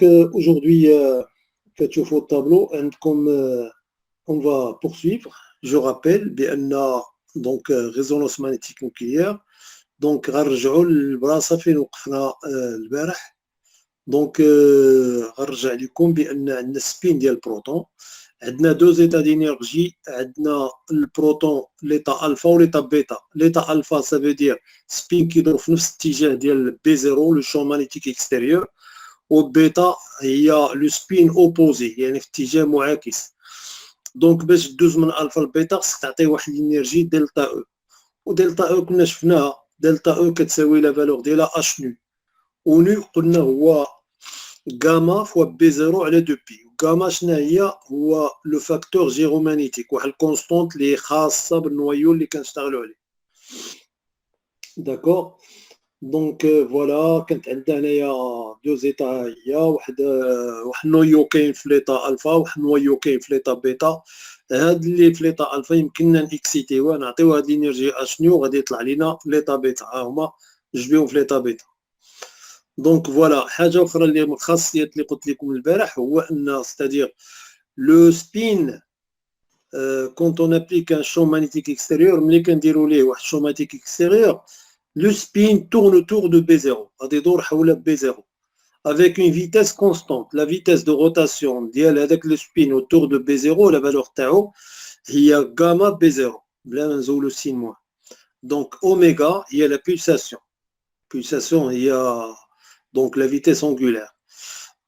Aujourd'hui, كتشوفوا الطابلو عندكم on va poursuivre. Je rappelle بأن résonance magnétique nucléaire غنرجعوا للبلاصة فين وقفنا البارح. غنرجع لكم بأن عندنا سبين ديال البروتون، عندنا دو زيتا دينيرجي، عندنا البروتون ليطا الفا وليطا بيتا. ليطا الفا ça veut dire سبين كيدور في نفس الاتجاه ديال بي زيرو لو شون مانيتيك اكستيريور، وبيتا هي لو سبين اوبوزي يعني في اتجاه معاكس. باش دوز من الفا لبيتا خصك تعطي واحد الانرجي دلتا او، ودلتا او كنا شفناها دلتا او كتساوي لا فالور ديالها اش نو، ونو قلنا هو غاما فوا بي زيرو على دو بي. غاما شنو هي؟ هو لو فاكتور جيرومانيتيك، واحد الكونستونت اللي خاصه بالنويو اللي كنشتغلوا عليه. داكور فوالا كانت عندنا هنايا دو زيتا، هي واحد نويو كاين في ليطا الفا، واحد نويو كاين في ليطا بيتا. هاد اللي في ليطا الفا يمكننا نكسيتيوه، نعطيو هاد الانرجي اش نيو غادي يطلع لينا ليطا بيتا، ها هما جبيهم في ليطا بيتا. فوالا حاجه اخرى اللي من الخاصيات اللي قلت لكم البارح هو ان ستادير لو سبين كونت اون ابليك ان شون مانيتيك اكستيريور، ملي كنديروا ليه واحد شون مانيتيك اكستيريور le spin tourne autour de B0 غادي يدور حول B0 avec une vitesse constante. La vitesse de rotation ديال هذاك le spin autour de B0 la valeur تاعو هي gamma B0 بلا ما نزولو السين موان. oméga هي la pulsation. Pulsation هي la vitesse angulaire.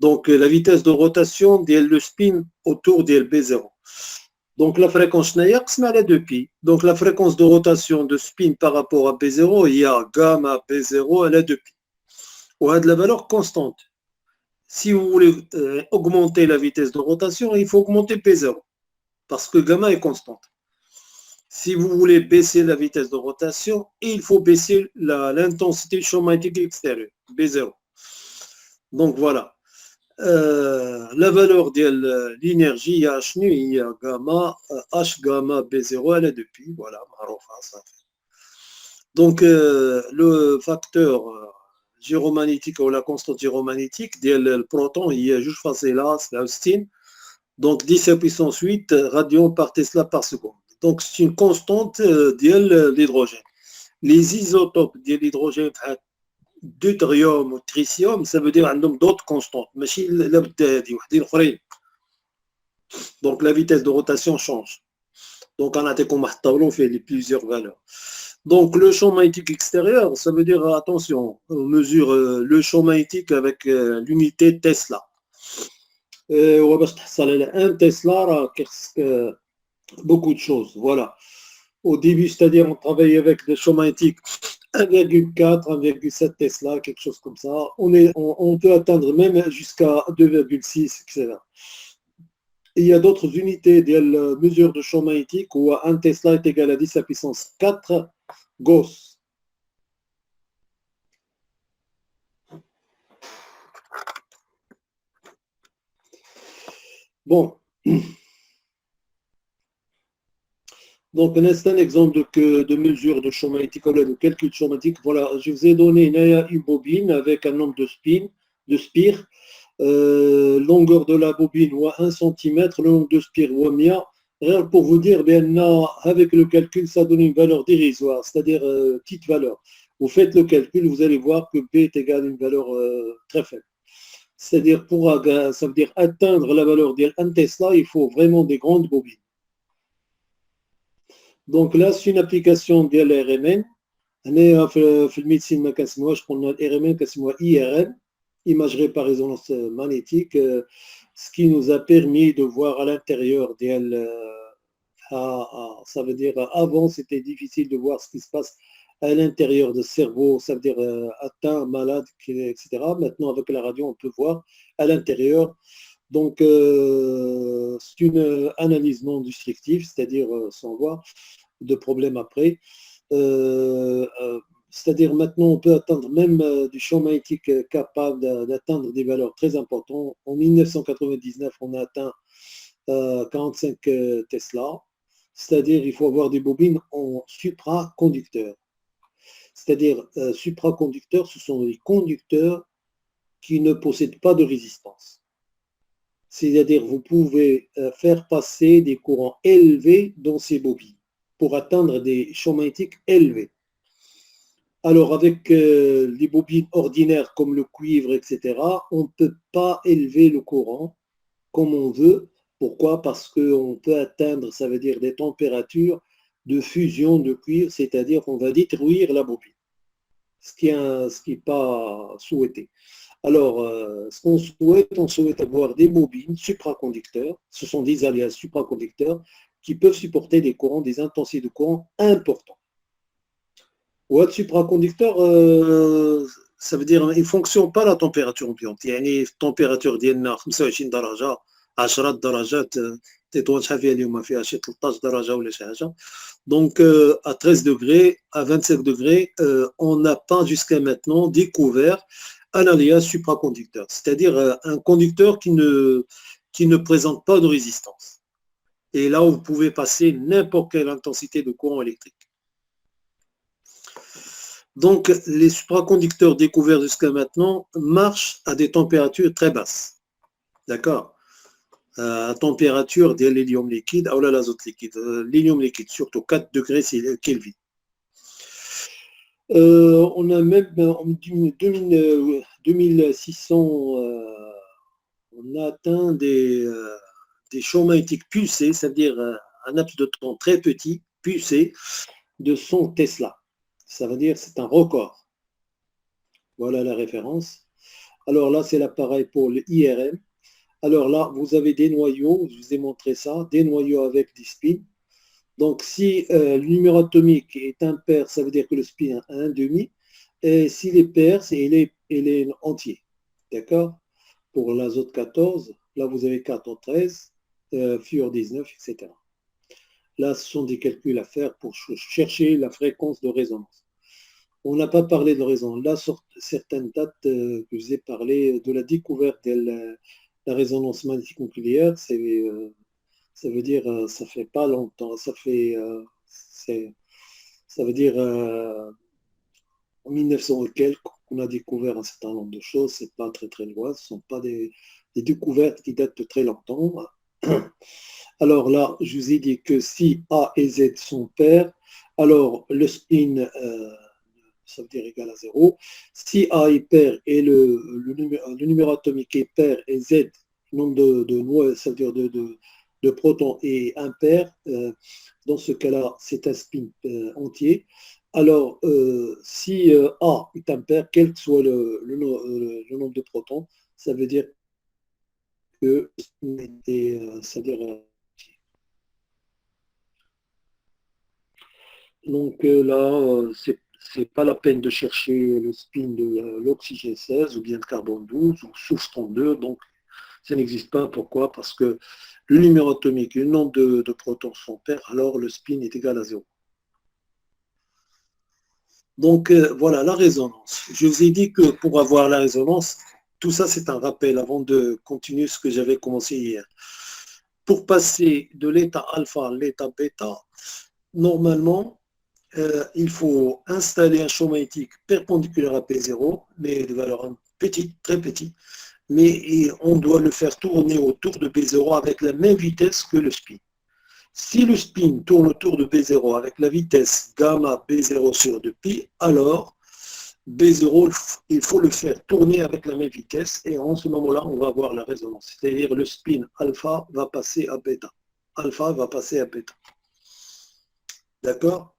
La vitesse de rotation ديال le spin autour ديال B0. La fréquence نايا قسمة على 2π. La fréquence de rotation de spin par rapport à B0 il y a gamma B0 à la 2π. Ou à de la valeur constante. Si vous voulez augmenter la vitesse de rotation, il faut augmenter P0 parce que gamma est constante. Si vous voulez baisser la vitesse de rotation, il faut baisser l'intensité du champ magnétique extérieur, B0. Voilà. La valeur de l'énergie H nu, il y a gamma, H gamma B0 à la 2π. Voilà, ça fait. Le facteur gyromagnétique ou la constante gyromagnétique le proton, il y a juste facile là, c'est Austin. 10 à puissance 8 radions par Tesla par seconde. C'est une constante de l'hydrogène. Les isotopes de l'hydrogène, deutérium ou tritium, ça veut dire un nombre d'autres constantes. La vitesse de rotation change. On a des tableau fait plusieurs valeurs. Le champ magnétique extérieur, ça veut dire, attention, on mesure le champ magnétique avec l'unité Tesla. Un Tesla, beaucoup de choses. Voilà. Au début, c'est-à-dire, on travaille avec des champs magnétiques 1,4, 1,7 Tesla, quelque chose comme ça. On peut atteindre même jusqu'à 2,6, etc. Il y a d'autres unités de mesure de champ magnétique où 1 Tesla est égal à 10 à puissance 4 Gauss. Bon. On a un exemple de mesure de champ magnétique, de calcul de champ magnétique. Voilà, je vous ai donné une bobine avec un nombre de spires. Longueur de la bobine ou 1 cm, le nombre de spires ou mia. Pour vous dire, avec le calcul, ça donne une valeur dérisoire, c'est-à-dire petite valeur. Vous faites le calcul, vous allez voir que B est égal à une valeur très faible. C'est-à-dire, ça veut dire atteindre la valeur d'1 Tesla, il faut vraiment des grandes bobines. Là, c'est une application de l'RMN. On est dans la médecine, je prends l'RMN, IRM, imagerie par résonance magnétique, ce qui nous a permis de voir à l'intérieur ça veut dire avant c'était difficile de voir ce qui se passe à l'intérieur du cerveau, ça veut dire atteint, malade, etc. Maintenant avec la radio on peut voir à l'intérieur. C'est une analyse non destructive, c'est-à-dire sans voir de problème après. C'est-à-dire maintenant on peut atteindre même du champ magnétique capable d'atteindre des valeurs très importantes. En 1999, on a atteint 45 Tesla. C'est-à-dire il faut avoir des bobines en supraconducteurs. C'est-à-dire supraconducteurs, ce sont des conducteurs qui ne possèdent pas de résistance. C'est-à-dire vous pouvez faire passer des courants élevés dans ces bobines pour atteindre des champs magnétiques élevés. Alors, avec les bobines ordinaires comme le cuivre, etc., on ne peut pas élever le courant comme on veut. Pourquoi? Parce qu'on peut atteindre, ça veut dire des températures de fusion de cuivre, c'est-à-dire qu'on va détruire la bobine, ce qui n'est pas souhaité. Alors, ce qu'on souhaite, on souhaite avoir des bobines supraconducteurs, ce sont des alliages supraconducteurs qui peuvent supporter des courants, des intensités de courant importants. Watt supraconducteur, ça veut dire il ne fonctionne pas à la température ambiante. يعني التمبيراتور ديالنا 25 درجة 10 درجات تطوان شحال فيها اليوم فيها شي 13 درجة ولا شي حاجة. Donc à 13 degrés, à 25 degrés, on n'a pas jusqu'à maintenant découvert un alliage supraconducteur, c'est-à-dire un conducteur qui ne présente pas de résistance. Et là, vous pouvez passer n'importe quelle intensité de courant électrique. Donc, les supraconducteurs découverts jusqu'à maintenant marchent à des températures très basses. D'accord? À température de l'hélium liquide, ou l'azote liquide. L'hélium liquide, surtout 4 degrés Kelvin. On a même en 2600, on a atteint des champs magnétiques pulsés, c'est-à-dire un laps de temps très petit, pulsé, de 100 Tesla. Ça veut dire que c'est un record. Voilà la référence. Alors là, c'est l'appareil pour le IRM. Alors là, vous avez des noyaux, je vous ai montré ça, des noyaux avec des spins. Donc si le numéro atomique est impair, ça veut dire que le spin a un demi. Et s'il est pair, il est entier. D'accord? Pour l'azote 14, là vous avez 4 en 13, fluor 19, etc. Là, ce sont des calculs à faire pour chercher la fréquence de résonance. On n'a pas parlé de résonance. Là, sur certaines dates que je vous ai parlé de la découverte de la résonance magnétique nucléaire, ça veut dire ça fait pas longtemps. Ça veut dire en 1900 et quelques, on a découvert un certain nombre de choses. C'est pas très très loin. Ce ne sont pas des découvertes qui datent de très longtemps. Alors là, je vous ai dit que si A et Z sont pairs, alors le spin, ça veut dire égal à 0. Si A est pair et le numéro atomique est pair et Z, le nombre de ça veut dire de protons est impair, dans ce cas-là, c'est un spin entier. Alors, si A est impair, quel que soit le nombre de protons, ça veut dire que ça veut dire donc là, c'est pas la peine de chercher le spin de l'oxygène 16 ou bien de carbone 12 ou soufre 32. Donc, ça n'existe pas. Pourquoi? Parce que le numéro atomique et le nombre de protons sont pairs, alors le spin est égal à 0. Donc, voilà la résonance. Je vous ai dit que pour avoir la résonance, tout ça, c'est un rappel avant de continuer ce que j'avais commencé hier. Pour passer de l'état alpha à l'état bêta, normalement, il faut installer un champ magnétique perpendiculaire à P0, mais de valeur petite, très petite, mais on doit le faire tourner autour de B0 avec la même vitesse que le spin. Si le spin tourne autour de B0 avec la vitesse gamma B0 sur 2pi, alors B0, il faut le faire tourner avec la même vitesse et en ce moment-là, on va avoir la résonance. C'est-à-dire le spin alpha va passer à bêta. Alpha va passer à bêta. D'accord?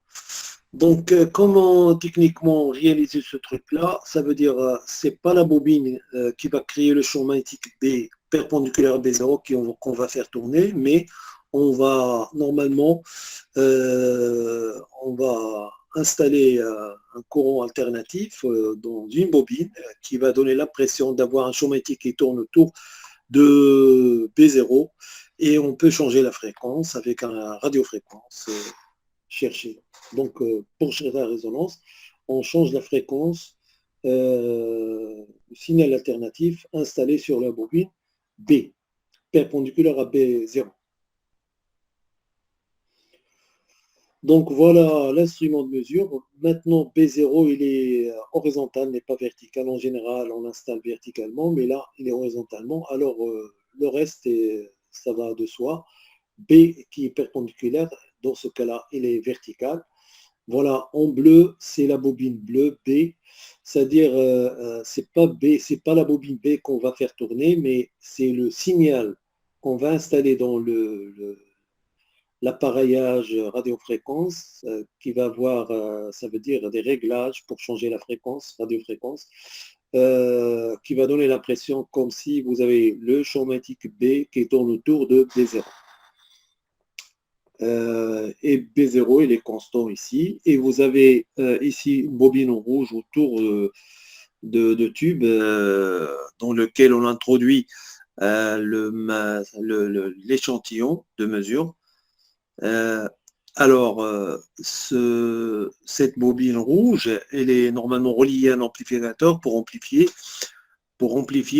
Donc, comment techniquement réaliser ce truc-là? Ça veut dire, c'est pas la bobine qui va créer le champ magnétique B perpendiculaire à B0 qu'on va faire tourner, mais on va normalement, on va installer un courant alternatif dans une bobine qui va donner l'impression d'avoir un champ magnétique qui tourne autour de B0 et on peut changer la fréquence avec un radiofréquence. Chercher. Donc, pour chercher la résonance, on change la fréquence du signal alternatif installé sur la bobine B, perpendiculaire à B0. Donc voilà l'instrument de mesure. Maintenant, B0, il est horizontal, n'est pas vertical. En général, on l'installe verticalement, mais là, il est horizontalement. Alors, le reste, ça va de soi. B qui est perpendiculaire, dans ce cas-là, il est vertical. Voilà, en bleu, c'est la bobine bleue, B. C'est-à-dire, c'est pas B, c'est pas la bobine B qu'on va faire tourner, mais c'est le signal qu'on va installer dans l'appareillage radiofréquence qui va avoir, ça veut dire des réglages pour changer la fréquence, radiofréquence, qui va donner l'impression comme si vous avez le champ magnétique B qui tourne autour de B0. Et B0, il est constant ici. Et vous avez ici une bobine rouge autour de tubes dans lequel on introduit l'échantillon de mesure. Alors, cette bobine rouge, elle est normalement reliée à un amplificateur pour amplifier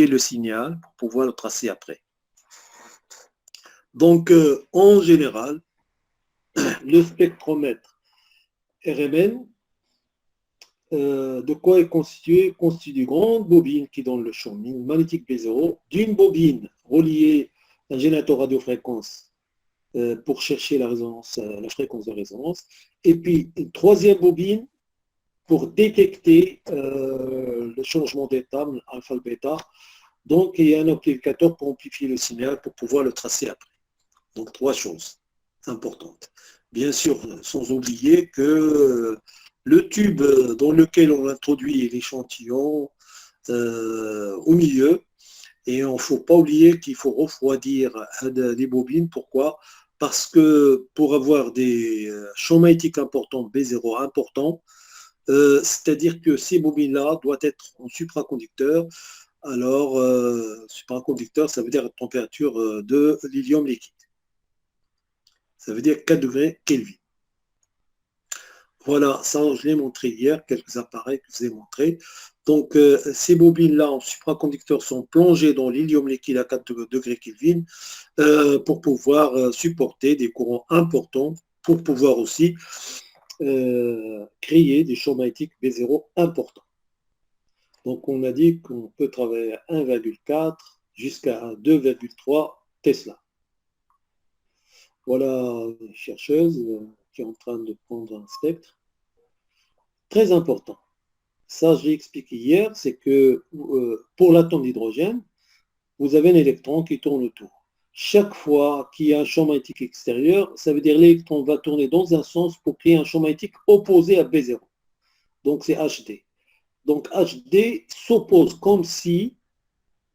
le signal, pour pouvoir le tracer après. Donc, en général, le spectromètre RMN, de quoi est constitué? Constitué d'une grande bobine qui donne le champ magnétique B0, d'une bobine reliée à un générateur radiofréquence pour chercher la résonance, la fréquence de résonance, et puis une troisième bobine pour détecter le changement d'état, alpha bêta. Donc, il y a un amplificateur pour amplifier le signal pour pouvoir le tracer après. Donc, trois choses importantes. Bien sûr, sans oublier que le tube dans lequel on introduit l'échantillon au milieu, et il ne faut pas oublier qu'il faut refroidir les bobines. Pourquoi? Parce que pour avoir des champs magnétiques importants, B0 importants, c'est-à-dire que ces bobines-là doivent être en supraconducteur. Alors, supraconducteur, ça veut dire température de l'hélium liquide. Ça veut dire 4 degrés Kelvin. Voilà, ça je l'ai montré hier, quelques appareils que je vous ai montrés. Donc, ces bobines-là en supraconducteur sont plongées dans l'hélium liquide à 4 degrés Kelvin pour pouvoir supporter des courants importants, pour pouvoir aussi créer des champs magnétiques B0 importants. Donc, on a dit qu'on peut travailler à 1,4 jusqu'à 2,3 Tesla. Voilà une chercheuse qui est en train de prendre un spectre. Très important. Ça, je l'ai expliqué hier, c'est que pour l'atome d'hydrogène, vous avez un électron qui tourne autour. Chaque fois qu'il y a un champ magnétique extérieur, ça veut dire l'électron va tourner dans un sens pour créer un champ magnétique opposé à B0. Donc, c'est HD. Donc, HD s'oppose comme si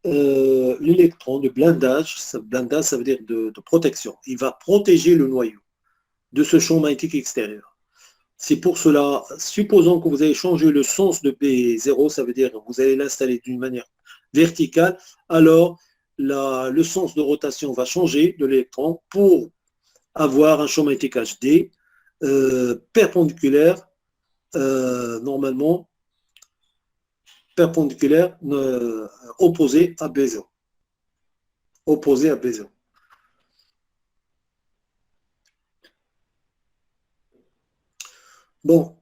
l'électron de blindage, ça veut dire de protection, il va protéger le noyau de ce champ magnétique extérieur. C'est pour cela, supposons que vous avez changé le sens de B0, ça veut dire que vous allez l'installer d'une manière verticale, alors le sens de rotation va changer de l'électron pour avoir un champ magnétique HD perpendiculaire, normalement, perpendiculaire opposé à B0. Opposé à B0. Bon,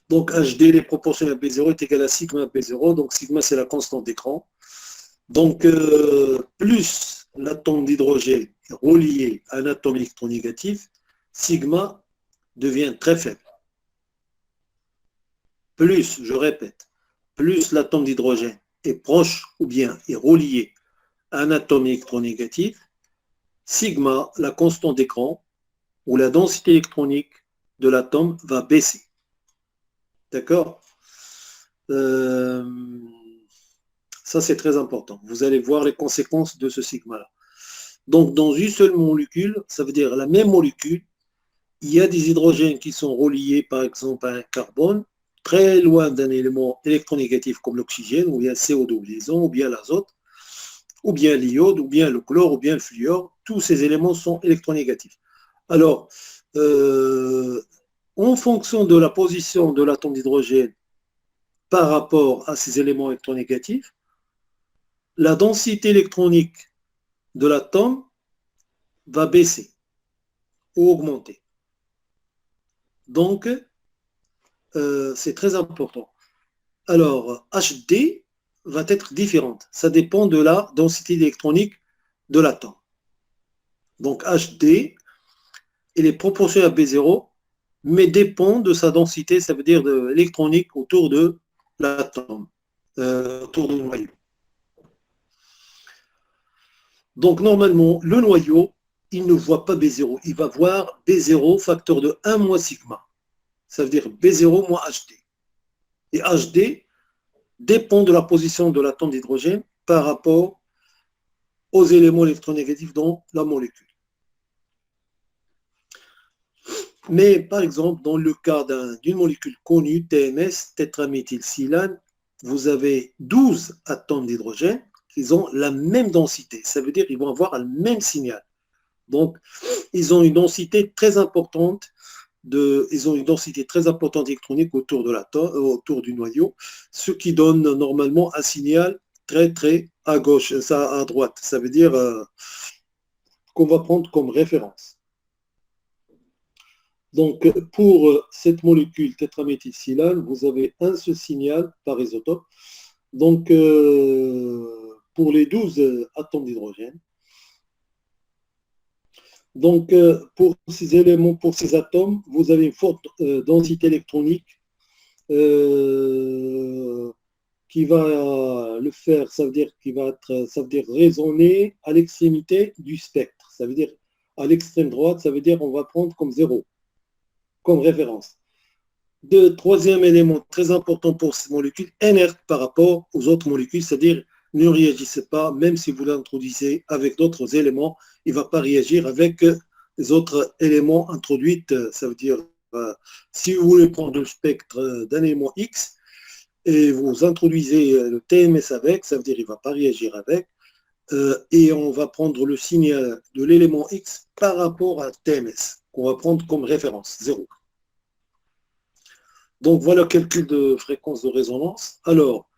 donc HD, les proportions à B0 est égal à sigma B0, donc sigma c'est la constante d'écran. Donc plus l'atome d'hydrogène est relié à un atome électronégatif, sigma devient très faible. Plus, je répète, plus l'atome d'hydrogène est proche ou bien est relié à un atome électronégatif, sigma, la constante d'écran, ou la densité électronique de l'atome va baisser. D'accord? Ça, c'est très important. Vous allez voir les conséquences de ce sigma-là. Donc, dans une seule molécule, ça veut dire la même molécule, il y a des hydrogènes qui sont reliés, par exemple, à un carbone, très loin d'un élément électronégatif comme l'oxygène, ou bien le CO2 ou liaison, ou bien l'azote, ou bien l'iode, ou bien le chlore, ou bien le fluor. Tous ces éléments sont électronégatifs. Alors, en fonction de la position de l'atome d'hydrogène par rapport à ces éléments électronégatifs, la densité électronique de l'atome va baisser. ou augmenter. Donc, c'est très important. Alors, HD va être différente. Ça dépend de la densité électronique de l'atome. Donc, HD, il est proportionnel à B0, mais dépend de sa densité, ça veut dire de l'électronique autour de l'atome, autour du noyau. Donc, normalement, le noyau, il ne voit pas B0. Il va voir B0 facteur de 1 moins sigma. Ça veut dire B0 moins HD. Et HD dépend de la position de l'atome d'hydrogène par rapport aux éléments électronégatifs dans la molécule. Mais par exemple, dans le cas d'une molécule connue, TMS, tétraméthylsilane, vous avez 12 atomes d'hydrogène qui ont la même densité. Ça veut dire qu'ils vont avoir le même signal. Donc, ils ont une densité très importante électronique autour de l'atome, autour du noyau, ce qui donne normalement un signal très très à gauche, ça à droite. Ça veut dire qu'on va prendre comme référence. Donc, pour cette molécule tétraméthylsilane, vous avez un seul signal par isotope. Donc, pour les 12 atomes d'hydrogène. Donc, pour ces éléments, pour ces atomes, vous avez une forte densité électronique qui va le faire, ça veut dire résonner à l'extrémité du spectre. Ça veut dire à l'extrême droite, ça veut dire on va prendre comme 0, comme référence. Troisième élément très important pour ces molécules, inerte par rapport aux autres molécules, c'est-à-dire ne réagissez pas, même si vous l'introduisez avec d'autres éléments, il ne va pas réagir avec les autres éléments introduits. Ça veut dire, si vous voulez prendre le spectre d'un élément X et vous introduisez le TMS avec, ça veut dire qu'il ne va pas réagir avec, et on va prendre le signal de l'élément X par rapport à TMS, qu'on va prendre comme référence, 0. Donc voilà le calcul de fréquence de résonance. Alors,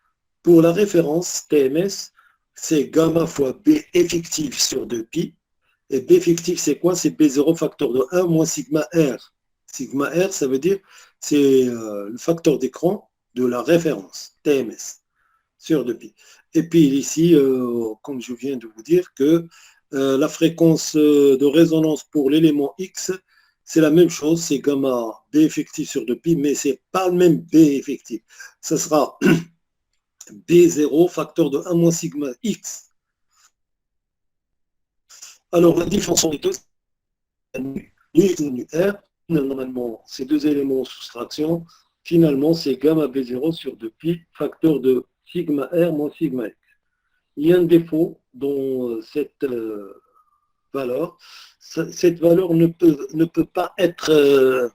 pour la référence TMS, c'est gamma fois B effectif sur 2pi. Et B effectif, c'est quoi? C'est B0 facteur de 1 moins sigma R. Sigma R, ça veut dire c'est le facteur d'écran de la référence TMS sur 2pi. Et puis ici, comme je viens de vous dire, que la fréquence de résonance pour l'élément X, c'est la même chose, c'est gamma B effectif sur 2pi, mais ce n'est pas le même B effectif. Ça sera B0 facteur de 1 moins sigma X. Alors, la différence entre les deux, c'est nu et nu R. Normalement, ces deux éléments en soustraction, finalement, c'est gamma B0 sur 2pi, facteur de sigma R moins sigma X. Il y a un défaut dans cette valeur. Cette valeur ne peut pas être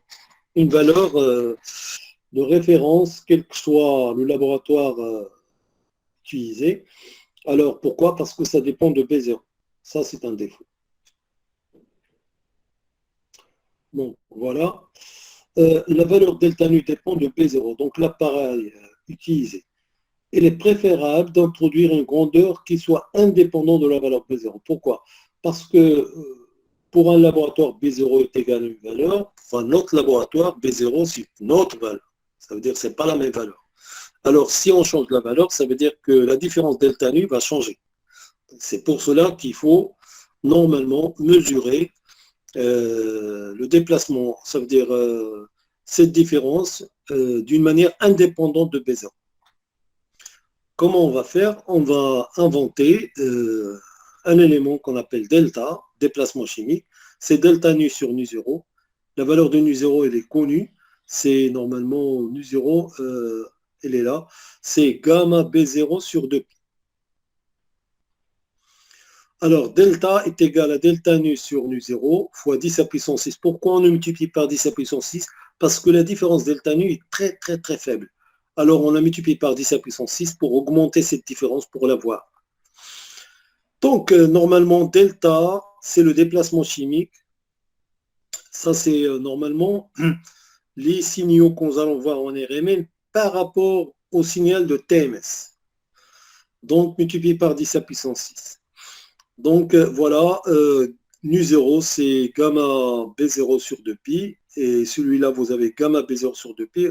une valeur de référence, quel que soit le laboratoire utilisé. Alors, pourquoi? Parce que ça dépend de B0. Ça, c'est un défaut. Bon, voilà. La valeur delta nu dépend de B0, donc l'appareil utilisé. Il est préférable d'introduire une grandeur qui soit indépendante de la valeur B0. Pourquoi? Parce que pour un laboratoire, B0 est égal à une valeur. Pour un autre laboratoire, B0, c'est une autre valeur. Ça veut dire que ce n'est pas la même valeur. Alors, si on change la valeur, ça veut dire que la différence delta nu va changer. C'est pour cela qu'il faut normalement mesurer le déplacement, ça veut dire cette différence d'une manière indépendante de B0. Comment on va faire? On va inventer un élément qu'on appelle delta, déplacement chimique. C'est delta nu sur nu 0. La valeur de nu 0, elle est connue. C'est normalement nu 0, elle est là. C'est gamma B0 sur 2pi. Alors, delta est égal à delta nu sur nu 0 fois 10 à puissance 6. Pourquoi on ne multiplie par 10 à puissance 6? Parce que la différence delta nu est très très très faible. Alors, on la multiplie par 10 à puissance 6 pour augmenter cette différence, pour la voir. Donc, normalement, delta, c'est le déplacement chimique. Ça, c'est normalement les signaux qu'on allons voir en RMN par rapport au signal de TMS. Donc, multiplié par 10 à puissance 6. Donc, voilà, nu0, c'est gamma B0 sur 2pi, et celui-là, vous avez gamma B0 sur 2pi.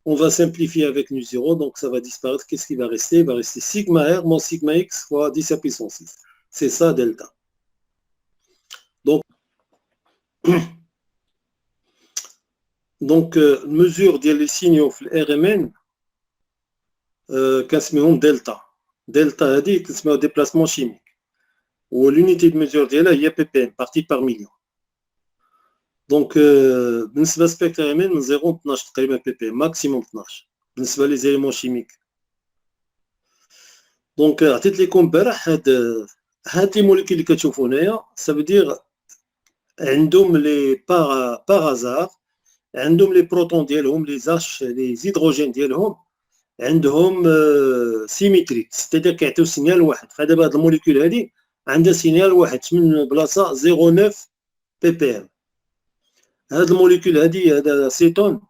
On va simplifier avec nu0, donc ça va disparaître. Qu'est-ce qui va rester? Il va rester sigma R moins sigma X fois 10 à puissance 6. C'est ça, delta. Donc, mesure des signaux RMN, كنسميهم دلتا. دلتا هذه كنسميوها déplacement chimique. والunité de mesure ديالها هي ppm, partie par million. دونك بالنسبه للسبيكتر RMN من 0 ل 12 تقريبا ppm, maximum 12 بالنسبه لي زيليمون شيميك. دونك عطيت لكم امبارح هاد لي موليكول اللي كتشوفوا هنايا، سافودير عندهم لي باغ هازار، عندهم لي بروتون ديالهم لي زيدروجين ديالهم عندهم سيميتريك، ستادير كيعطيو سينيال واحد. فدابا هاد الموليكول هادي عندها سينيال واحد من بلاصه 0.9 بي بي ام. هاد الموليكول هادي هذا سيتون،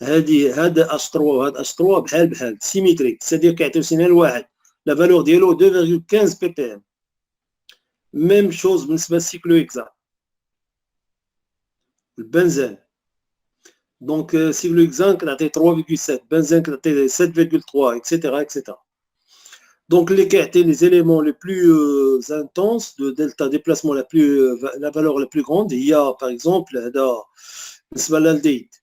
هذا اش 3 وهذا اش 3 بحال سيميتريك، ستادير كيعطيو سينيال واحد، لا فالور ديالو 2.15 بي بي ام. ميم شوز بالنسبه للسيكلو اكزا البنزين. دونك سيكلوهكزان كنعطي 3.7، بنزين كنعطي 7.3 etc etc. Donc les كيعطي les éléments les plus intenses de delta déplacement la valeur la plus grande هي par exemple هذا بالنسبه للالديد.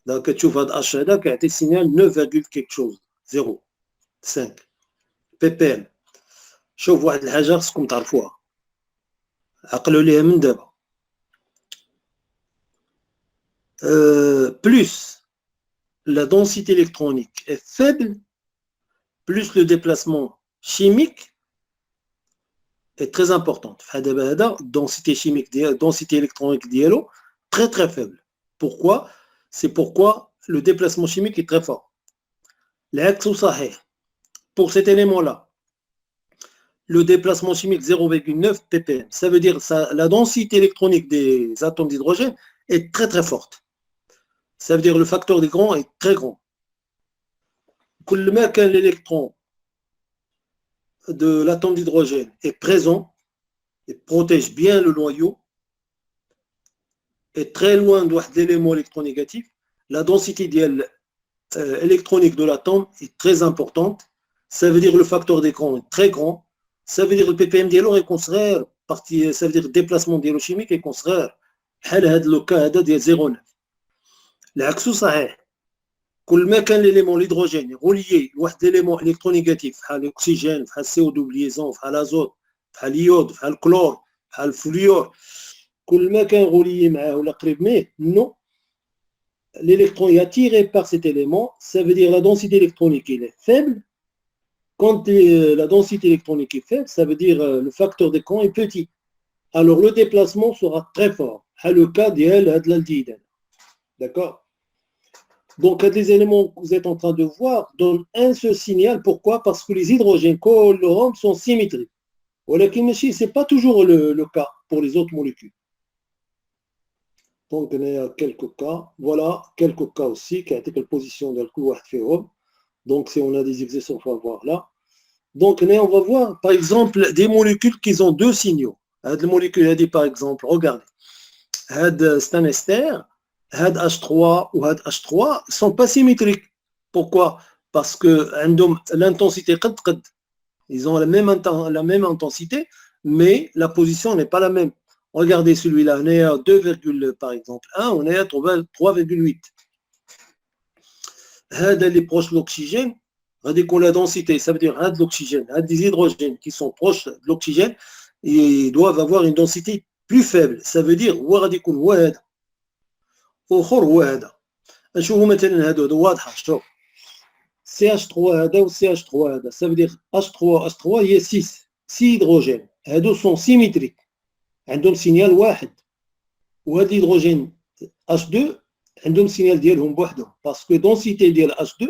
دونك كتشوف هذا اش هذا كيعطي سينيال 9, quelque chose 0.5 بي بي ام. شوف واحد الحاجه خصكم تعرفوها، عقلوا ليها من دابا. Plus la densité électronique est faible, plus le déplacement chimique est très importante. La densité chimique, densité électronique diélo, très très faible. Pourquoi? C'est pourquoi le déplacement chimique est très fort. Pour cet élément-là, le déplacement chimique 0.9 ppm, ça veut dire que la densité électronique des atomes d'hydrogène est très très forte. Ça veut dire que le facteur des grands est très grand. Quand l'électron de l'atome d'hydrogène est présent et protège bien le noyau, est très loin de l'élément électronégatif, la densité électronique de l'atome est très importante. Ça veut dire que le facteur d'écran est très grand. Ça veut dire que le ppm est contraire, ça veut dire que le déplacement chimique est contraire. Le cas de 0.9. العكس صحيح. كل ما كان l'élément l'hydrogène relié لواحد élément électronégatif بحال الاكسجين بحال CO2 liaison بحال ازوت بحال اليود بحال الكلور بحال الفلور، كل ما كان relié معاه ولا قريب منه non, l'électron est attiré par cet élément. Ça veut dire la densité électronique est faible. Quand la densité électronique est faible, ça veut dire le facteur de camp est petit. Alors le déplacement sera très fort. C'est le cas de l'aldéhyde. D'accord? Donc, les éléments que vous êtes en train de voir donnent un seul signal. Pourquoi? Parce que les hydrogènes covalents sont symétriques. Ce n'est pas toujours le cas pour les autres molécules. Donc, il y a quelques cas. Voilà, quelques cas aussi qui ont été quelle position dans le coup. Donc, si on a des exercices, on va voir là. Donc, on va voir, par exemple, des molécules qui ont deux signaux. Les molécules, par exemple, regardez. C'est un ester. H3 ou H3 ne sont pas symétriques. Pourquoi? Parce que l'intensité, ils ont la même intensité, mais la position n'est pas la même. Regardez celui-là, on est à 2, par exemple 1, on est à 3,8. Les proches de l'oxygène, la densité, ça veut dire l'oxygène, des hydrogènes qui sont proches de l'oxygène, ils doivent avoir une densité plus faible. Ça veut dire اخر هو هذا. نشوفوا مثلا هذا واضحه. شوف CH3 هذا و CH3 هذا، ça veut dire H3 هي 6 هيدروجين، هادو سون سيميتريك عندهم سينيال واحد، وهاد الهيدروجين H2 عندهم سينيال ديالهم بوحدهم، باسكو دونسيتي ديال H2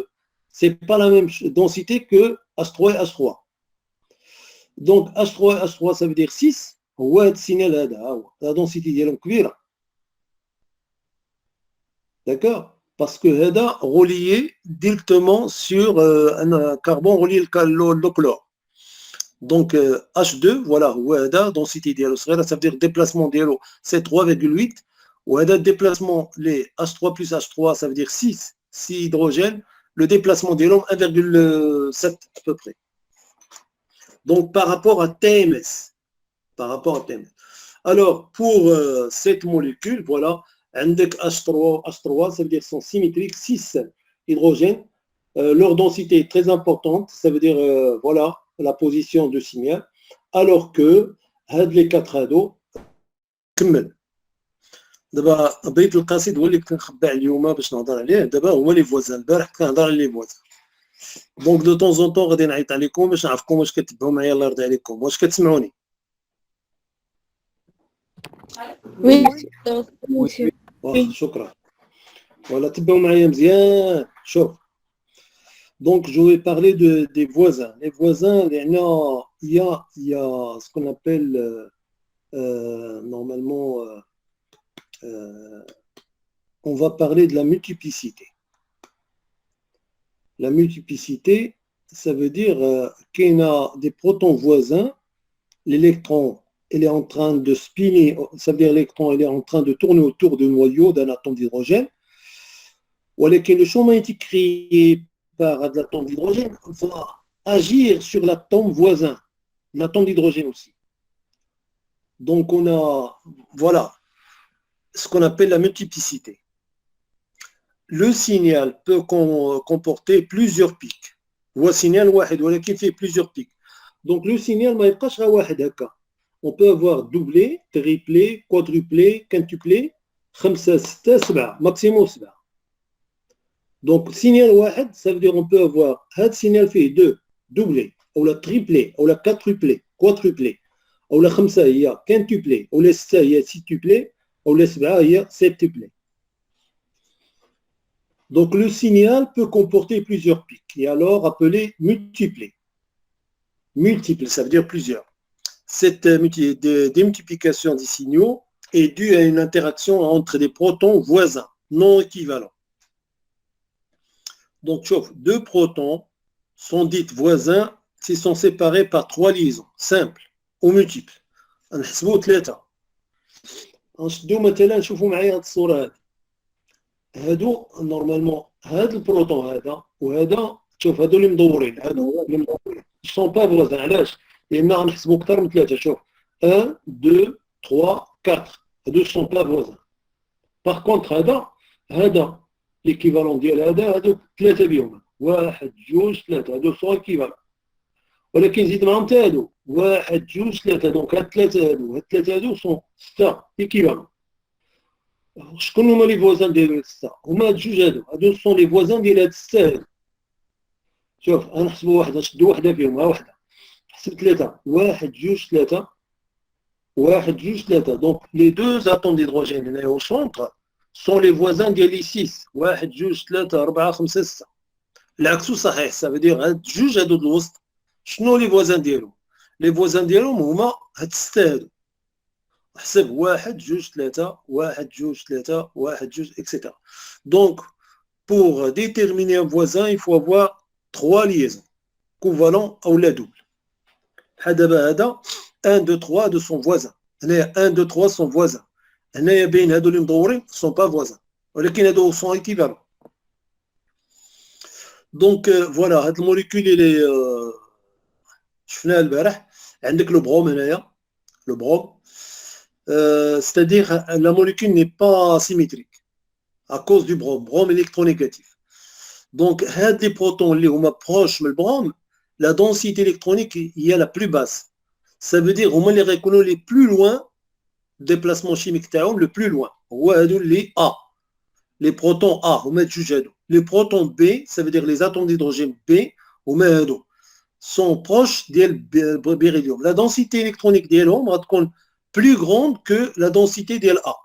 سي با لا ميم دونسيتي كو H3 et H3. دونك H3 et H3 ça veut dire 6، هو هاد السينيال هذا ها هو لا دونسيتي ديالهم كبيره. D'accord? Parce que هذا relié directement sur un carbone relié le chlore. Donc, H2, voilà, la densité ديالو صغيرة, ça veut dire déplacement ديالو, c'est 3,8. Le déplacement, les H3 plus H3, ça veut dire 6 hydrogènes. Le déplacement d'hélium, 1,7 à peu près. Donc, par rapport à TMS. Alors, pour cette molécule, voilà, avec H3, ça veut dire sont symétriques, 6 hydrogènes. Leur densité est très importante, ça veut dire, voilà, la position de signal. Alors que, les 4 ados, كمل. دابا بيت القصيد هو اللي كنت كنخبى اليوم باش نهضر عليه. دابا هما لي فوازان. البارح كنت كنهضر على لي فوازان. دونك دو طون زون طون غادي نعيط عليكم باش نعرفكم واش كتبعوا معايا. الله يرضي عليكم، واش كتسمعوني؟ وي شكرا. ولا تبعوا معايا مزيان. شوف، donc je vais parler des voisins. Les voisins, il y a ce qu'on appelle normalement on va parler de la multiplicité. La multiplicité, ça veut dire qu'il y a des protons voisins, l'électron il est en train de spinner, ça veut dire l'électron il est en train de tourner autour du noyau d'un atome d'hydrogène. Le champ magnétique créé par l'atome d'hydrogène va agir sur l'atome voisin, l'atome d'hydrogène aussi. Donc on a, voilà, ce qu'on appelle la multiplicité. Le signal peut comporter plusieurs pics. هو signal واحد ولكن فيه plusieurs pics. Donc le signal ما يبقاش غير واحد هكا. On peut avoir doublé, triplé, quadruplé, quintuplé, 5, 6, 7, maximum 7. Donc signal واحد, ça veut dire on peut avoir هذا signal فيه 2 doublé, ou la triplé, ou la quadruplé, quadruplé, ou la 5 هي quintuplé, ou la 6 هي sextuplé, ou la 7 هي septuplé. Donc le signal peut comporter plusieurs pics et alors appelé multiplé. Multiple, ça veut dire plusieurs. Cette démultiplication des signaux est due à une interaction entre des protons voisins, non équivalents. Donc, deux protons sont dits voisins s'ils sont séparés par 3 liaisons, simples ou multiples. نحسبوا 3. نشدوا مثلا نشوفوا معايا هذه الصورة هذه. هادو نورمالمون هذا البروتون هذا وهذا، شوف هادو اللي مدورين، هادو اللي مدورين سون با فوازان. علاش؟ لان غنحسبوا اكثر من 3. شوف 1 2 3 4 هادو سون با فوازان. باغ كونطخ هذا ليكيفالون ديال هادو 3 بهم، 1 2 3 هادو سون ايكيفالون. ولكن زيد معاهم حتى هادو 1 2 3. دونك هاد 3 هادو سون 6 ايكيفالون. شكون هما لي فوازان ديال 6؟ هما هاد الجوج هادو سون لي فوازان ديال هاد 6 هادو. شوف غنحسبوا واحده، نشدوا واحده فيهم، ها واحده حسب 3 1 2 3 1 2 3. دونك لي دوز اتوم d'hydrogène هنايا au centre sont les voisins ديال لي 6 1 2 3 4 5 6. العكس صحيح، ça veut dire هاد الجوج هادو د الوسط شنو لي فوازان ديالهم؟ لي فوازان ديالهم هما هاد 6 هادو. حسب 1 2 3 1 2 3 1 2 etc. Donc pour déterminer un voisin il faut avoir 3 liaisons covalents ou la double. هذا 1 2 3 de son voisin. هنايا 1 2 3 son voisin. هنايا بين هادو اللي مدورين sont pas voisins ولكن هادو sont équivalents. Donc voilà, هاد الموليكول اللي شفناها البارح. عندك لو بروم هنايا، لو بروم c'est-à-dire la molécule n'est pas symétrique à cause du brome électronégatif. Donc, les protons qui sont proches du brome, la densité électronique est la plus basse. Ça veut dire qu'ils les plus loin, déplacement chimique le plus loin. Les A, les protons A, les protons B, ça veut dire les atomes d'hydrogène B, sont proches du beryllium. La densité électronique de l'homme est plus grande que la densité de A.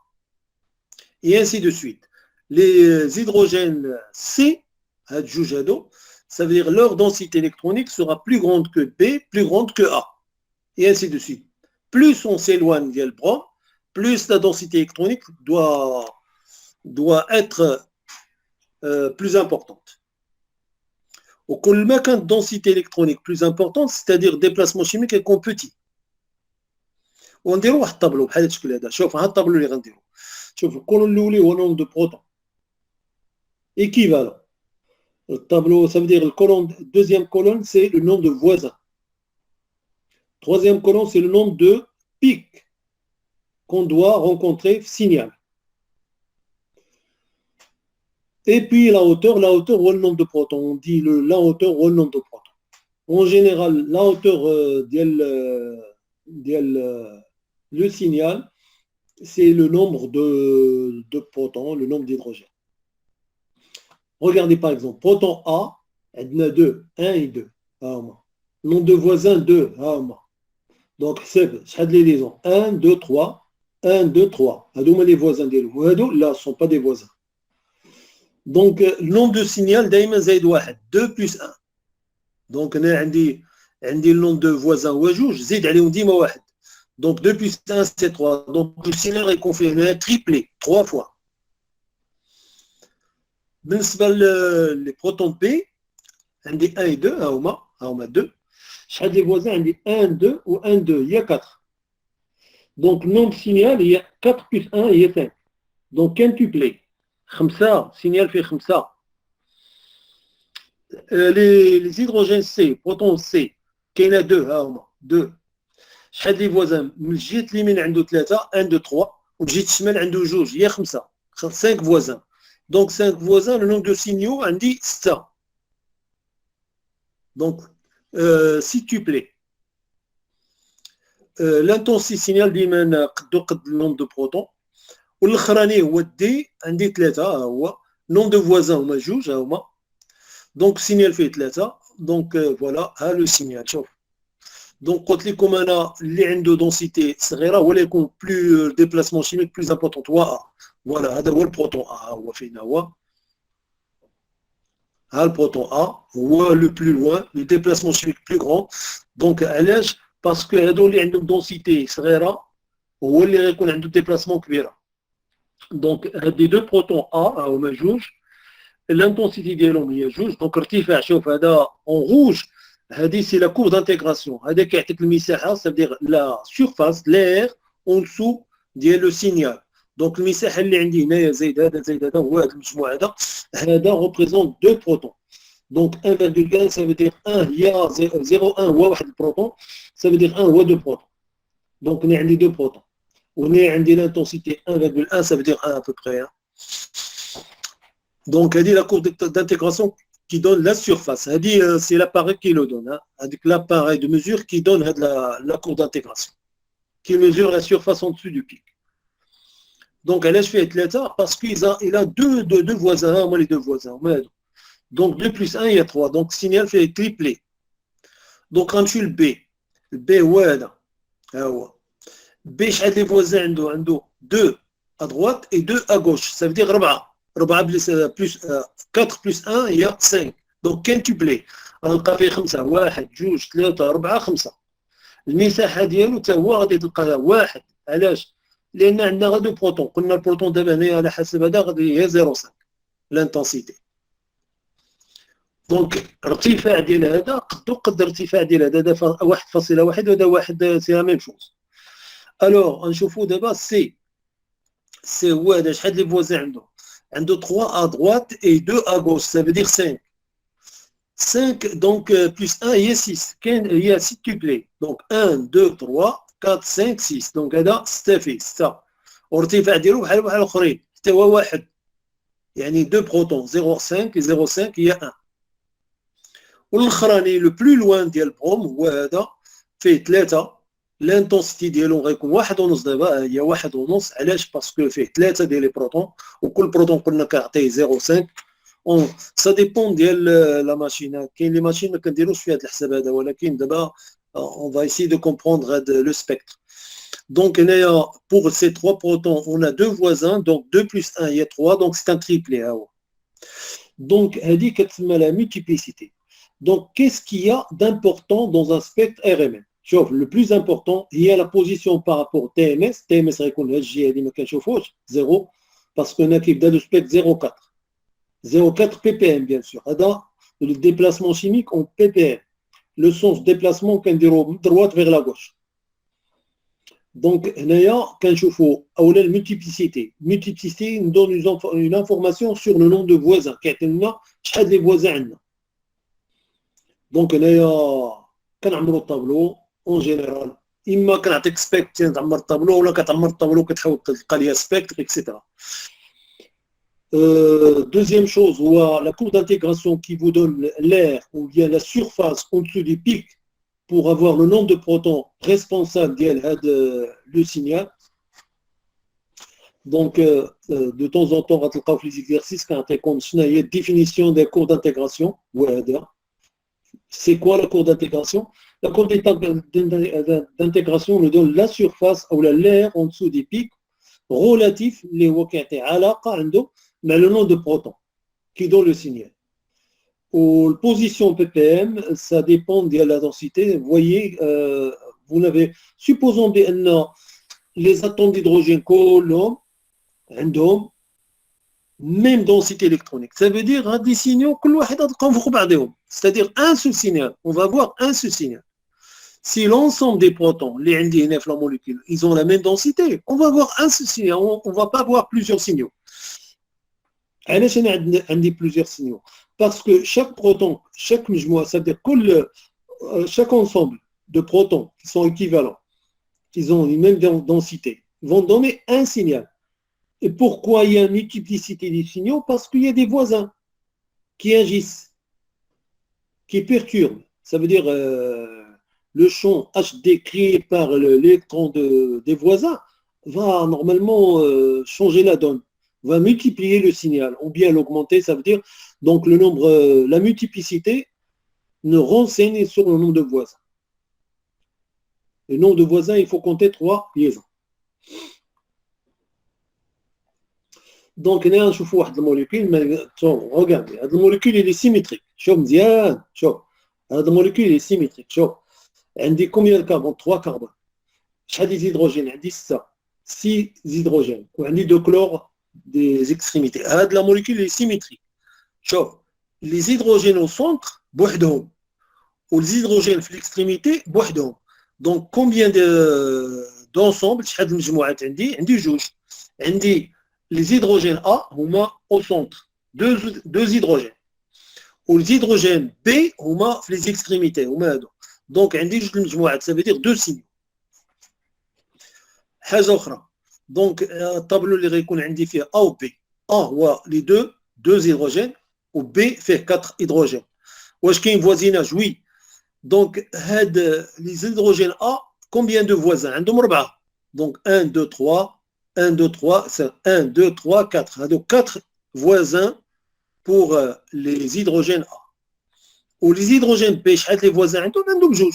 Et ainsi de suite. Les hydrogènes C, ça veut dire leur densité électronique sera plus grande que B, plus grande que A. Et ainsi de suite. Plus on s'éloigne du brome, plus la densité électronique doit être plus importante. وكل ما كانت densité électronique plus importante, c'est-à-dire déplacement chimique يكون petit. ونديروا واحد الطابلو بحال هذا الشكل هذا. شوف هذا الطابلو اللي غنديرو. شوف الكولون الاولي هو نوم دو بروتون équivalent. Le tableau, ça veut dire le colonne, deuxième colonne, c'est le nombre de voisins. Troisième colonne, c'est le nombre de pics qu'on doit rencontrer signal. Et puis la hauteur ou le nombre de protons. On dit la hauteur ou le nombre de protons. En général, la hauteur le signal, c'est le nombre de protons, le nombre d'hydrogène. Regardez par exemple, proton A, il y en a 2, 1 et 2. Nombre de voisins, 2. Donc, c'est les liaisons. 1, 2, 3. 1, 2, 3. Les voisins des loups. Là, ce ne sont pas des voisins. Donc, le nombre de signal, daïma zaïd wahed. 2 plus 1. Donc, on a le nombre de voisins wajouj, zaïd aléon dima wahed. Donc, 2 plus 1, c'est 3. Donc, le signal est confirmé, triplé, 3 fois. بالنسبة les protons P, عندي 1 et 2, هما 2. شحال ديال voisins عندي 1, 2 و 1, 2, il y a 4. Donc, nombre signal, il y a 4 plus 1, il y a 5. Donc, quintuplé. 5, signal fait 5. Les hydrogènes C, protons C, كاين 2, هما 2. شحال ديال voisins من الجهة اليمين عنده 3, 1, 2, 3. وجهة الشمال عنده 2, il y a 5. 5 voisins. Donc, 5 voisins, le nombre de signaux, on dit ça. Donc, sextuplé. L'intensité signal ديما قد le nombre de protons. والأخراني هو D, عندي 3 هو. Nombre de voisins هما 2 هما. Donc, signal fait 3. Donc, voilà, le signal. شوف. Donc, قلت لكم أنا اللي عنده densité صغيرة ولا يكون plus déplacement chimique plus important. Voilà, هذا هو البروتون A هو فين هو ها البروتون A هو le plus loin le déplacement chimique plus grand. Donc علاش باسكو هادو اللي عندهم densité صغيرة هو اللي غيكون عنده déplacement كبيرة. دونك هادي دو بروتون A هما 2 l'intensité ديالهم هي 2. دونك ارتفاع شوف هذا en rouge هذه c'est la courbe d'intégration. هذا كيعطيك المساحة ça veut dire la surface l'air en dessous ديال le signal. Donc, المساحة اللي عندي هنايا زايد هذا هو هذا المجموع هذا représente 2 protons. Donc 1,1 ça veut dire 1 il y a 0,1 هو واحد البروتون ça veut dire 1 هو 2 protons. Donc هنا عندي 2 protons. وهنا عندي l'intensité 1,1 ça veut dire 1 à peu près. Donc هذه la courbe d'intégration qui donne la surface. هذه c'est l'appareil qui le donne. Avec l'appareil de mesure qui donne la courbe d'intégration. Qui mesure la surface en dessous du pic. Donc, elle a fait 3 parce qu'il a deux voisins, moi les 2 voisins. Donc, 2 plus 1, il y a 3. Donc, signal fait triplé. Donc, quand tu le B, ouais, B, les voisins, 2 à droite et 2 à gauche. Ça veut dire 4 plus 1, il y a 5. Donc, quintuplé. غنلقى فيه 5 1 2 3 4 5. المساحة ديالو حتى هو غادي تلقاها 1. علاش؟ لأن عندنا غير 2 بروتون. قلنا البروتون دابا هنايا على حسب هذا غادي هي 0,5 لانتونسيتي. دونك الارتفاع ديال هذا قد الارتفاع ديال هذا 1.1 وهذا واحد سي لا ميم شوز. الوغ نشوفوا دابا سي هو هذا شحال لي فوازين عنده 3 à droite et 2 à gauche, ça veut dire 5. 5 donc plus 1 il y a 6. Il y a 6 tuplés. Donc 1 2 3 4 5 6. Donc هذا 6 في 6. والارتفاع ديالو بحال الاخرين حتى هو 1. يعني 2 بروتون 0.5 0.5 il y a 1. والاخراني لو بلو لوان ديال البروم هو هذا فيه 3. الانتونسيتي ديالو غيكون 1.5 دابا هي 1.5. علاش؟ باسكو فيه 3 ديال لي بروتون وكل بروتون قلنا كيعطيه 0.5. سا ديبون ديال لا ماشين. كاين لي ماشين ما كنديروش فيها هذا الحساب هذا ولكن دابا on va essayer de comprendre le spectre. Donc pour ces 3 protons on a 2 voisins donc 2 plus 1 il y a 3 donc c'est un triplé. Donc هذه كتسمى la multiplicité. Donc qu'est-ce qu'il y a d'important dans un spectre RMN? شوف le plus important هي la position par rapport au TMS. TMS غيكون هاد الجهه اللي ما كنشوفوش 0 parce que هنا كيبدا لو spectre 0.4 ppm bien sûr. هذا le déplacement chimique en ppm. Le sens déplacement qu'on dit de droite vers la gauche. Donc, quand je fais la multiplicité, nous donne une information sur le nombre de voisins. Quels les voisins. Donc, quand on a le tableau, en général, إما كنعطيك سبيكتر تعمر الطابلو ولا كتعمر الطابلو كتحاول تلقى ليها سبيكتر etc. Deuxième chose, la courbe d'intégration qui vous donne l'air ou bien la surface en dessous du pic pour avoir le nombre de protons responsables le signal. Donc, de temps en temps, on va les exercices quand on a une définition des courbes d'intégration. C'est quoi la courbe d'intégration? La courbe d'intégration nous donne la surface ou l'air en dessous des pics relatif les mais le nombre de protons qui donne le signal. La position ppm, ça dépend de la densité. Vous voyez, supposons que les atomes d'hydrogène ont même densité électronique. Ça veut dire des signaux c'est-à-dire un seul signal. On va voir un seul signal. Si l'ensemble des protons, les NDNF, la molécule, ils ont la même densité, on va voir un seul signal. On ne va pas voir plusieurs signaux. On a plusieurs signaux. Parce que chaque proton, chaque mjmoua, c'est-à-dire chaque ensemble de protons qui sont équivalents, qui ont une même densité, vont donner un signal. Et pourquoi il y a une multiplicité des signaux? Parce qu'il y a des voisins qui agissent, qui perturbent. Ça veut dire le champ HD créé par l'électron des voisins va normalement changer la donne, va multiplier le signal, ou bien l'augmenter, ça veut dire donc le nombre, la multiplicité ne renseigne sur le nombre de voisins. Le nombre de voisins, il faut compter 3 liaisons. Donc, on voit une molécule, regardez, la molécule est symétrique. La molécule est symétrique. Elle dit combien de carbone? 3 carbones. Chaque des hydrogènes, elle dit ça. 6 hydrogènes. Ou elle dit de chlore des extrémités. La molécule est symétrique. Les hydrogènes au centre, بوحدهم. Ou les hydrogènes à l'extrémité, بوحدهم. Donc, combien d'ensemble, شحال المجموعات عندي جوج. عندي les hydrogènes A هما au centre, deux hydrogènes. Ou les hydrogènes B هما في les extrémités, هما هادو. Donc عندي جوج المجموعات, ça veut dire deux signaux. حاجة أخرى. Donc الطابلو اللي غيكون عندي فيه A ou B. A هو les deux hydrogènes ou B fait 4 hydrogènes. واش كاين voisinage? Oui. Donc les hydrogènes A, combien de voisins? عندهم 4. Donc 1, 2, 3. 1, 2, 3, c'est 1, 2, 3, 4. Donc 4 voisins pour les hydrogènes A. Ou les hydrogènes B, les voisins عندهم جوج.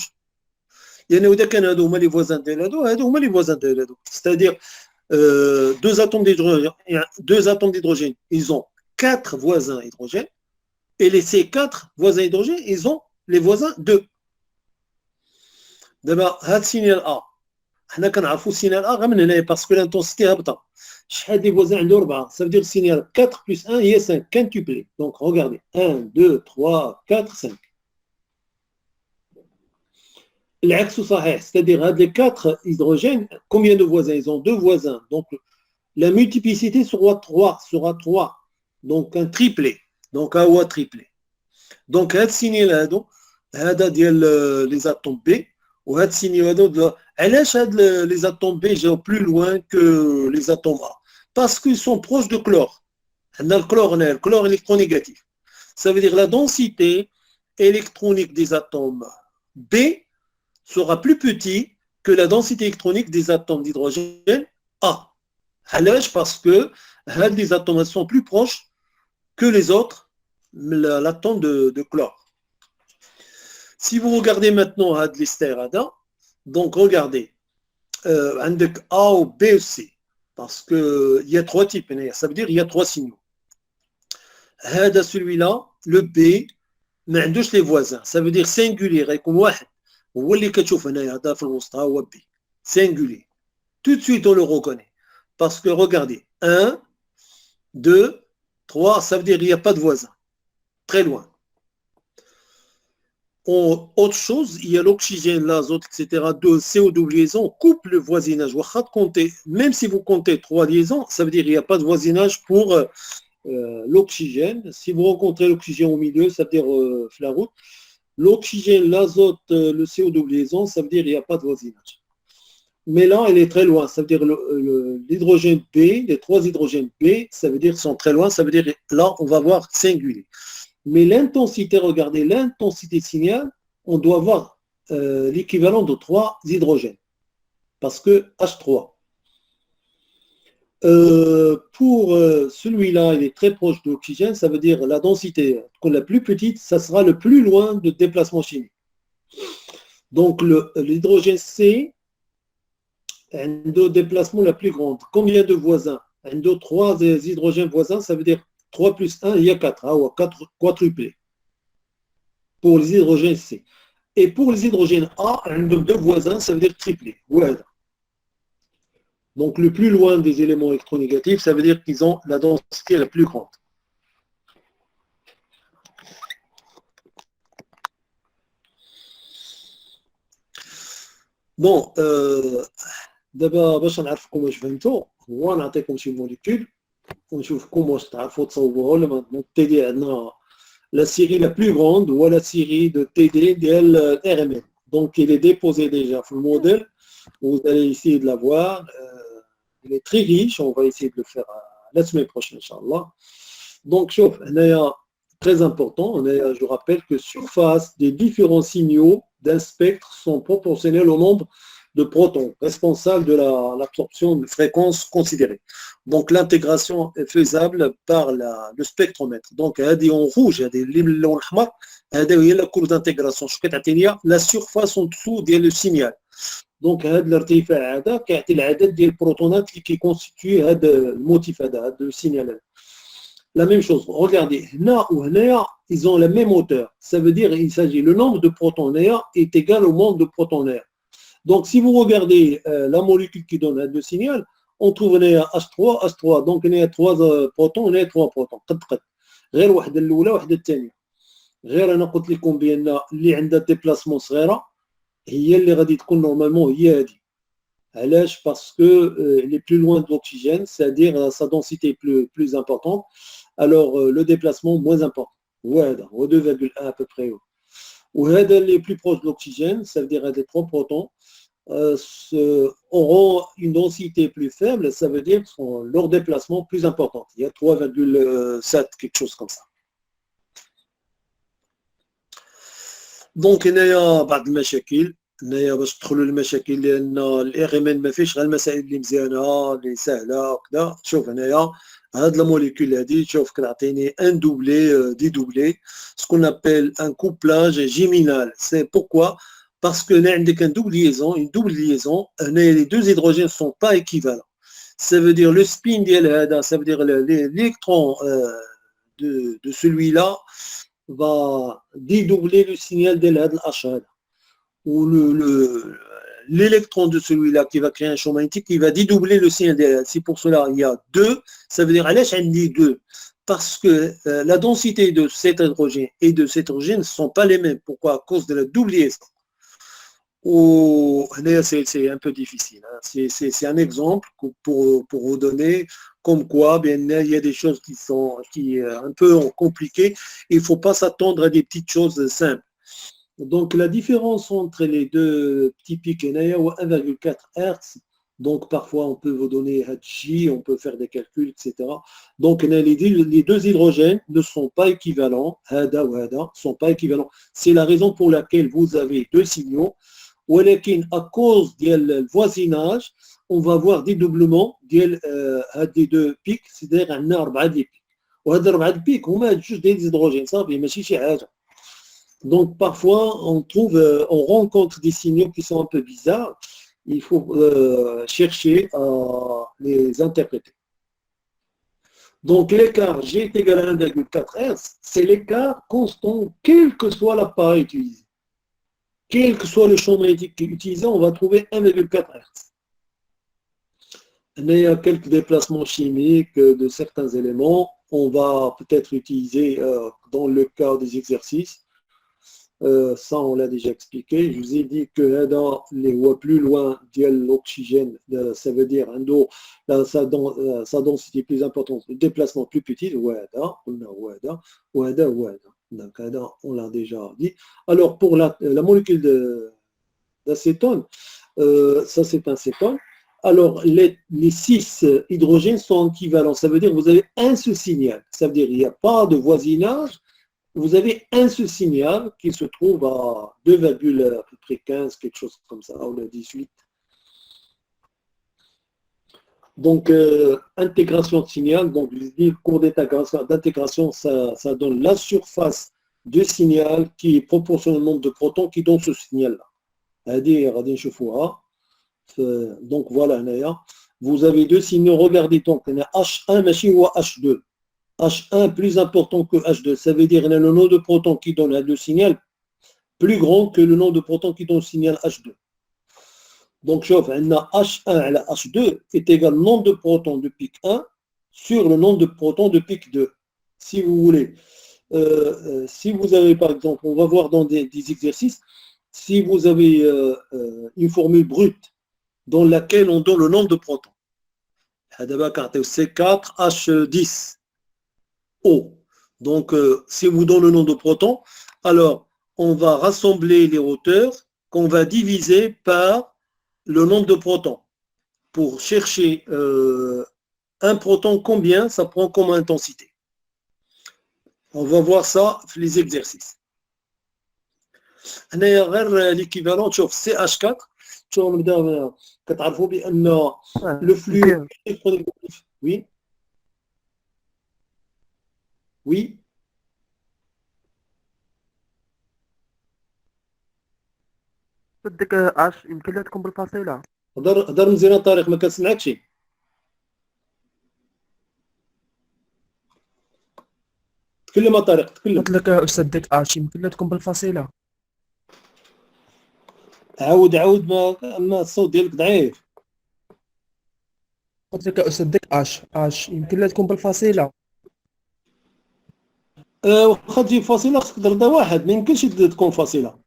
يعني وإذا كان هادو هما les voisins ديال هادو هما les voisins ديال هادو. C'est-à-dire deux atomes d'hydrogène, ils ont 4 voisins hydrogènes et ces 4 voisins hydrogènes, ils ont les voisins 2. D'abord, هاد signal A. حنا كنعرفوا السينال A غير من هنايا باسكو l'intensité هابطه. شحال دي فوازين عنده 4. Ça veut dire signal 4 plus 1 هي 5 quintuplé. Donc regardez 1 2 3 4 5. العكس صحيح, c'est-à-dire هاد les 4 hydrogènes, combien de voisins? Ils ont 2 voisins. Donc la multiplicité sera 3. Donc un triplé. Donc un هو triplé. Donc هاد signal هادو هذا ديال les atomes B وهاد signal هادو علاش les atomes B sont plus loin que les atomes A? Parce qu'ils sont proches de chlore. Le chlore électronégatif. Ça veut dire la densité électronique des atomes B sera plus petite que la densité électronique des atomes d'hydrogène A. Parce que les atomes sont plus proches que les autres, l'atome de chlore. Si vous regardez maintenant l'ester, donc regardez, avec A ou B ou C, parce qu'il y a 3 types, ça veut dire qu'il y a 3 signaux. Celui-là, le B, ما عندوش les voisins, ça veut dire singulier, غيكون واحد هو اللي كتشوف هنايا هذا في الوسط هو B, singulier. Tout de suite on le reconnaît, parce que regardez, 1, 2, 3, ça veut dire qu'il n'y a pas de voisins, très loin. Autre chose, il y a l'oxygène, l'azote, etc. De CO2 liaison coupe le voisinage. Même si vous comptez 3 liaisons, ça veut dire qu'il n'y a pas de voisinage pour l'oxygène. Si vous rencontrez l'oxygène au milieu, ça veut dire la route. L'oxygène, l'azote, le CO2 liaison, ça veut dire qu'il n'y a pas de voisinage. Mais là, elle est très loin. Ça veut dire l'hydrogène B, les 3 hydrogènes B, ça veut dire qu'ils sont très loin. Ça veut dire là, on va voir singulier. Mais l'intensité, regardez, l'intensité signal, on doit avoir l'équivalent de 3 hydrogènes. Parce que H3. Pour celui-là, il est très proche de l'oxygène, ça veut dire la densité la plus petite, ça sera le plus loin de déplacement chimique. Donc l'hydrogène C a un déplacement la plus grande. Combien de voisins? 3 hydrogènes voisins, ça veut dire 3 plus 1, il y a 4, ou 4 quadruplés pour les hydrogènes C. Et pour les hydrogènes A, 2 voisins, ça veut dire triplé. Ouais. Donc le plus loin des éléments électronégatifs, ça veut dire qu'ils ont la densité la plus grande. Bon, d'abord, باش نعرفكم واش فهمتوا هو نعطيكم شي موليكول ونشوفكم واش تعرفوا تصوبوها ولا ما. Donc TD عندنا la série la plus grande ou la série de TD ديال RMN. Donc il est déposé déjà sur le modèle. Vous allez essayer de la voir. Il est très riche, on va essayer de le faire la semaine prochaine, Inch'Allah. Donc, très important, je rappelle que surface des différents signaux d'un spectre sont proportionnels au nombre de protons responsables de l'absorption de fréquences considérées. Donc, l'intégration est faisable par le spectromètre. Donc, en rouge, la courbe d'intégration, la surface en dessous du signal. Donc, l'artifact هذا كيعطي العدد ديال البروتونات اللي كيكونستيتيو هذا الموتيف هذا السينيال. La même chose, regardez, هنا وهنايا ils ont la même hauteur. Ça veut dire il s'agit le nombre de protons est égal au nombre de protons. Donc, si vous regardez la molécule qui donne le signal, on trouve هنايا H3, H3. Donc, هنايا 3 protons, هنايا 3 protons. قد غير واحدة الأولى واحدة الثانية. غير أنا قلت لكم بأن اللي عندها ديبلاسمون صغيرة هي اللي غادي تكون نورمالمون هي هذه. علاش؟ parce que elle est plus loin de l'oxygène, c'est-à-dire sa densité plus importante, alors le déplacement moins important. وهذا هو 2,1 à peu près. وهذا اللي est plus proche de l'oxygène, ça veut dire les 3 protons auront une densité plus faible, ça veut dire leur déplacement plus important. Il y a 3,7 quelque chose comme ça. دونك هنايا بعض المشاكل هنايا باش تدخلوا للمشاكل لان الار ام ان ما فيش غير المسائل اللي مزيانه اللي سهله وكذا. شوف هنايا هاد لا موليكول هادي شوف كتعطيني ان دوبلي دي دوبلي سكون ابل ان كوبلاج جيمينال. سي بوركوا باسكو هنا عندك ان دوبل ليزون اون دوبل ليزون. هنايا لي دو هيدروجين سون با ايكيفالون. Ça veut dire le spin ديال هذا ça veut dire l'électron de celui-là va dédoubler le signal de l'H ou l'électron de celui-là qui va créer un champ magnétique, il va dédoubler le signal de l'H. C'est pour cela il y a 2, ça veut dire علاش عندي 2 parce que la densité de cet hydrogène et de cet hydrogène ne sont pas les mêmes. Pourquoi? À cause de la double liaison. C'est un peu difficile. Hein. C'est un exemple pour vous donner comme quoi bien, il y a des choses qui sont un peu compliquées. Il ne faut pas s'attendre à des petites choses simples. Donc la différence entre les deux petits pics est 1,4 Hz. Donc parfois on peut vous donner Hg, on peut faire des calculs, etc. Donc les deux hydrogènes ne sont pas équivalents. Hada ou Hada ne sont pas équivalents. C'est la raison pour laquelle vous avez deux signaux. ولكن à cause du voisinage, on va voir des doublements des deux pics, c'est-à-dire عندنا 4 دي بيك. وهاد 4 بيك هما جوج ديال الهيدروجين صافي ماشي شي حاجه. Donc parfois on rencontre des signaux qui sont un peu bizarres. Il faut chercher à les interpréter. Donc l'écart G est égal à 1,4 Hz, c'est l'écart constant quel que soit l'appareil utilisé. Quel que soit le champ magnétique qui est utilisé, on va trouver 1,4 Hz. Mais il y a quelques déplacements chimiques de certains éléments. On va peut-être utiliser dans le cas des exercices Ça on l'a déjà expliqué. Je vous ai dit que les voies plus loin de l'oxygène, ça veut dire sa densité plus importante, le déplacement plus petit. Donc on l'a déjà dit. Alors pour la molécule d'acétone, ça c'est un cétone. Alors les 6 hydrogènes sont équivalents. Ça veut dire que vous avez un seul signal. Ça veut dire qu'il n'y a pas de voisinage. Vous avez un seul signal qui se trouve à 2,15, quelque chose comme ça, ou 18. Donc, intégration de signal, donc je dis cours d'intégration, ça donne la surface de signal qui est proportionnelle au nombre de protons qui donne ce signal-là. Donc voilà, vous avez 2 signaux, regardez donc, il y a H1 machine ou H2. H1 plus important que H2, ça veut dire qu'il y a le nombre de protons qui donne le signal plus grand que le nombre de protons qui donne le signal H2. Donc, H1 à la H2 est égal au nombre de protons de pic 1 sur le nombre de protons de pic 2. Si vous voulez, si vous avez par exemple, on va voir dans des exercices, si vous avez une formule brute dans laquelle on donne le nombre de protons, C4H10. O. Donc, si vous donne le nombre de protons, alors on va rassembler les hauteurs qu'on va diviser par le nombre de protons. Pour chercher un proton, combien ça prend comme intensité. On va voir ça dans les exercices. L'équivalent, tu CH4, le flux électronique. Oui. Oui. صدق اش يمكن لها تكون بالفاصله. هضر مزيان طارق، ما كنسمعكش. تكلم طارق، تكلم. قلت لك استاذ اش يمكن لها تكون بالفاصله. عاود ما الصوت ديالك ضعيف. قلت لك استاذ اش يمكن لها تكون بالفاصله. واخا تجيب فاصله خصك تضرب واحد، ما يمكنش تكون فاصله.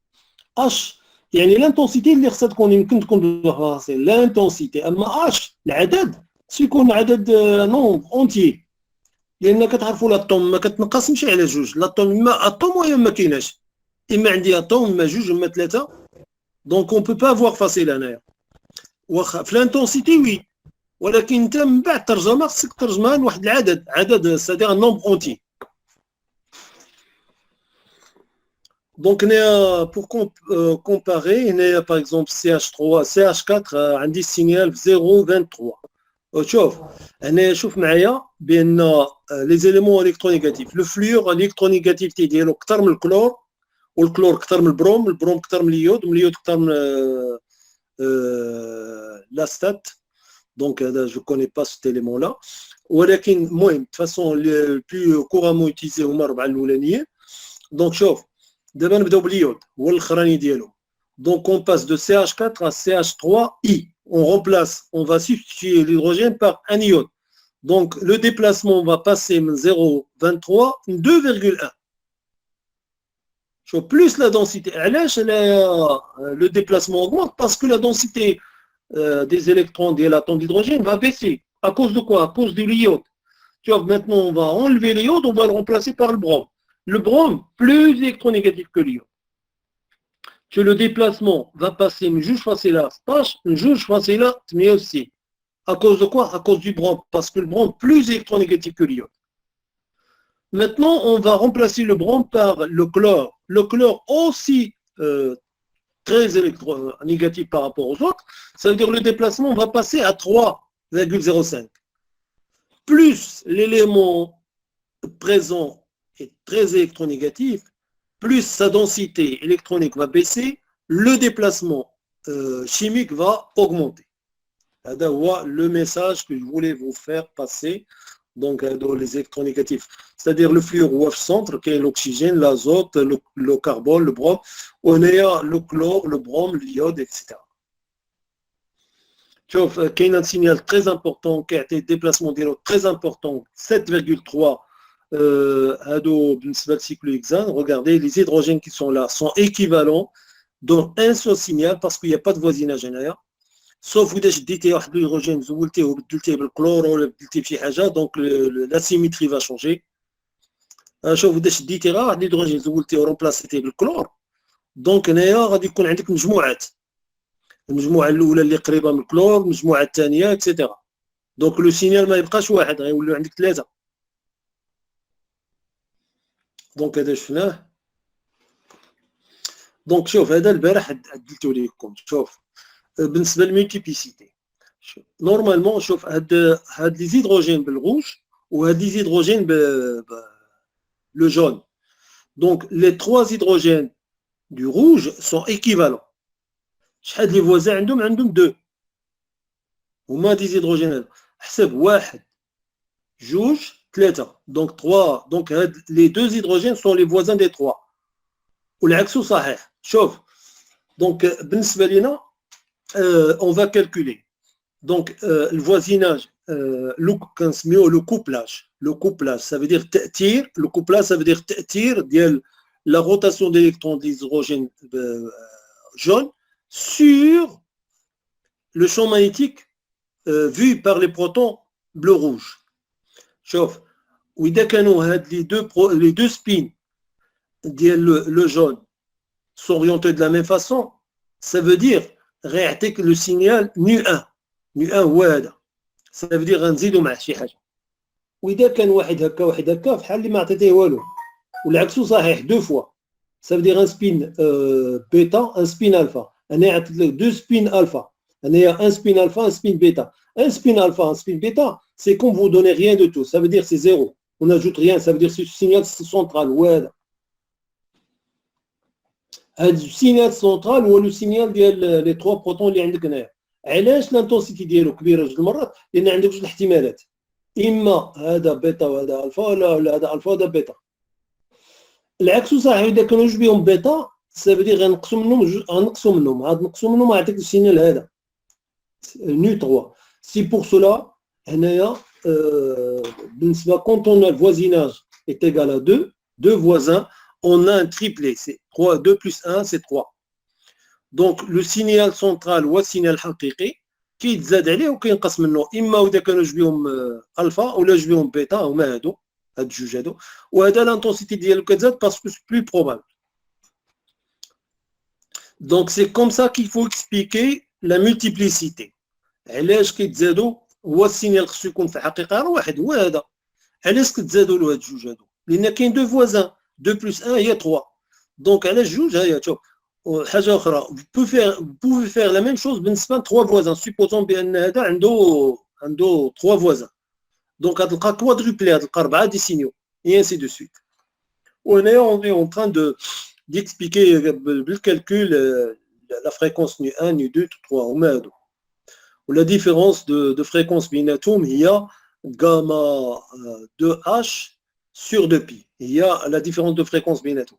اش يعني لانتونسيتي اللي خصها تكون يمكن تكون بالفاصله لانتونسيتي، اما اش العدد سيكون عدد نومبر اونتي، لان كتعرفوا لاطوم ما كتنقسمش على جوج، لاطوم اما اتوم ولا ما كايناش، اما عندي اتوم اما جوج اما ثلاثه. دونك اون بو با افوار فاصله هنايا. واخا في لانتونسيتي وي، ولكن انت من بعد الترجمه خصك ترجمها لواحد عدد سادير نومبر اونتي. Donc, pour comparer, par exemple CH4 a un signal 0,23. شوف معايا بان les éléments électronégatifs, le fluor l'électronégativité ديالو اكثر من الكلور، والكلور اكثر من البروم اكثر من اليود، واليود اكثر من لاستات. Donc je connais pas cet élément là، ولكن المهم de façon le plus couramment utilisé هما 4 الاولانيين. Donc شوف دابا نبداو باليود هو الاخراني ديالو. Donc on passe de CH4 à CH3I. On remplace, on va substituer l'hydrogène par un iode. Donc le déplacement va passer de 0,23 à 2,1. Plus la densité. Le déplacement augmente parce que la densité des électrons de l'atome d'hydrogène va baisser. À cause de quoi? À cause de l'iode. Tu vois, maintenant on va enlever l'iode, on va le remplacer par le brome. Le brome plus électronégatif que l'iode. Que le déplacement va passer من جوج فاصلة 16 لجوج فاصلة 68. À cause de quoi? À cause du brome, parce que le brome plus électronégatif que l'iode. Maintenant, on va remplacer le brome par le chlore. Le chlore aussi très électronégatif par rapport aux autres. Ça veut dire que le déplacement va passer à 3,05. Plus l'élément présent est très électronégatif, plus sa densité électronique va baisser, le déplacement chimique va augmenter. C'est le message que je voulais vous faire passer. Donc, dans les électronégatifs, c'est-à-dire le fluor ou le centre, qui est l'oxygène, l'azote, le carbone, le brome, on a le chlore, le brome, l'iode, etc. Tu vois, qu'il y a un signal très important, qui a été déplacement très important, 7,3 بالنسبة للcyclohexane, regardez, les hydrogènes qui sont là sont équivalents dans un seul signal parce qu'il n'y a pas de voisinage هنايا. sauf إذا شديتي واحد الهيدروجين زولتيه وبدلتيه بالكلور ولا بدلتيه بشي حاجة donc la symétrie va changer. شوف إذا شديتي غير واحد الهيدروجين زولتيه ورمبلاسيتيه بالكلور دونك هنايا غادي يكون عندك مجموعات. المجموعة الأولى اللي قريبة من الكلور، المجموعة الثانية اكسيتيرا. دونك لو سينيال ما يبقاش واحد، غيوليو عندك ثلاثة. دونك هذا شفناه. دونك شوف هذا البارح عدلتو ليكم. شوف بالنسبة للمولتيبليسيتي نورمالمون شوف هاد لي زيدروجين بالروج وهاد لي زيدروجين le jaune. Donc les trois hydrogènes du rouge sont équivalents. شحال لي فوازان عندهم دو هما دي زيدروجين. حسب واحد جوج ثلاثة دونك 3. دونك هاد لي دو زيدروجين سون لي فوازان دي 3 والعكس صحيح. شوف دونك بالنسبة لينا on va calculer donc le voisinage كنسميوه le couplage ça veut dire تأثير. le couplage ça veut dire تأثير ديال la rotation d'électrons d'hydrogène jaune sur le champ magnétique vu par les protons bleu-rouge. شوف وإذا كانوا هاد les deux spins ديال le jaune s'orienter de la même façon ça veut dire غيعطيك le signal nu1 هو هذا. ça veut dire غنزيدو معاه شي حاجة. وإذا كان واحد هكا فحال اللي ما عطيتيه والو والعكس صحيح دو فوا ça veut dire un spin bêta un spin alpha. أنا عطيت لك deux spins alpha. أنا un spin alpha un spin bêta. Un spin alpha un spin bêta c'est comme vous donnez rien de tout. ça veut dire c'est zéro. on n'ajoute rien. ça veut dire c'est le signal central هو هذا. هذا السينال سونترال هو لو سينيال ديال لي 3 بروتون اللي عندك هنايا. علاش لانتونسيتي ديالو كبيره جوج المرات؟ لان عندك جوج الاحتمالات اما هذا بيتا وهذا الفا ولا هذا الفا وهذا بيتا. العكس صحيح اذا كانوا جوج بهم بيتا سافدير غنقصوا منهم عاد نقصوا منهم غيعطيك السينال هذا نو 3. سي بور سولا هنايا بالنسبه كونط اون الفوازيناج est égal à 2 voisins on a un triplé, c'est 3, 2 plus 1, c'est 3. Donc le signal central هو السينيال الحقيقي كيتزاد عليه وكينقص منه اما اذا كانوا جوج بهم الفا ولا جوج بهم بيتا هما هادو هاد الجوج هادو وهذا لانتونسيتي ديالو كتزاد باسكو سي بلو بروبابل. Donc c'est comme ça qu'il faut expliquer la multiplicité. علاش كيتزادوا هو السينيال خصو يكون في الحقيقه غير واحد هو هذا. علاش كتزادوا له هاد الجوج هادو؟ لان كاين دو فوازان 2 plus 1 هي 3. دونك علاش جوج هيا شوف حاجه اخرى vous pouvez faire la même chose بالنسبه ل 3 voisins supposons بان هذا عنده 3 voisins دونك غتلقى كوادروبلي غتلقى 4 دي سينيو et ainsi de suite. وهنايا on est en train d'expliquer بالcalcul la fréquence nu1 nu2 nu3 هما هادو. ولا ديفيرونس de fréquence بيناتهم هي gamma 2h sur 2pi. Il y a la différence de fréquence بيناتهم.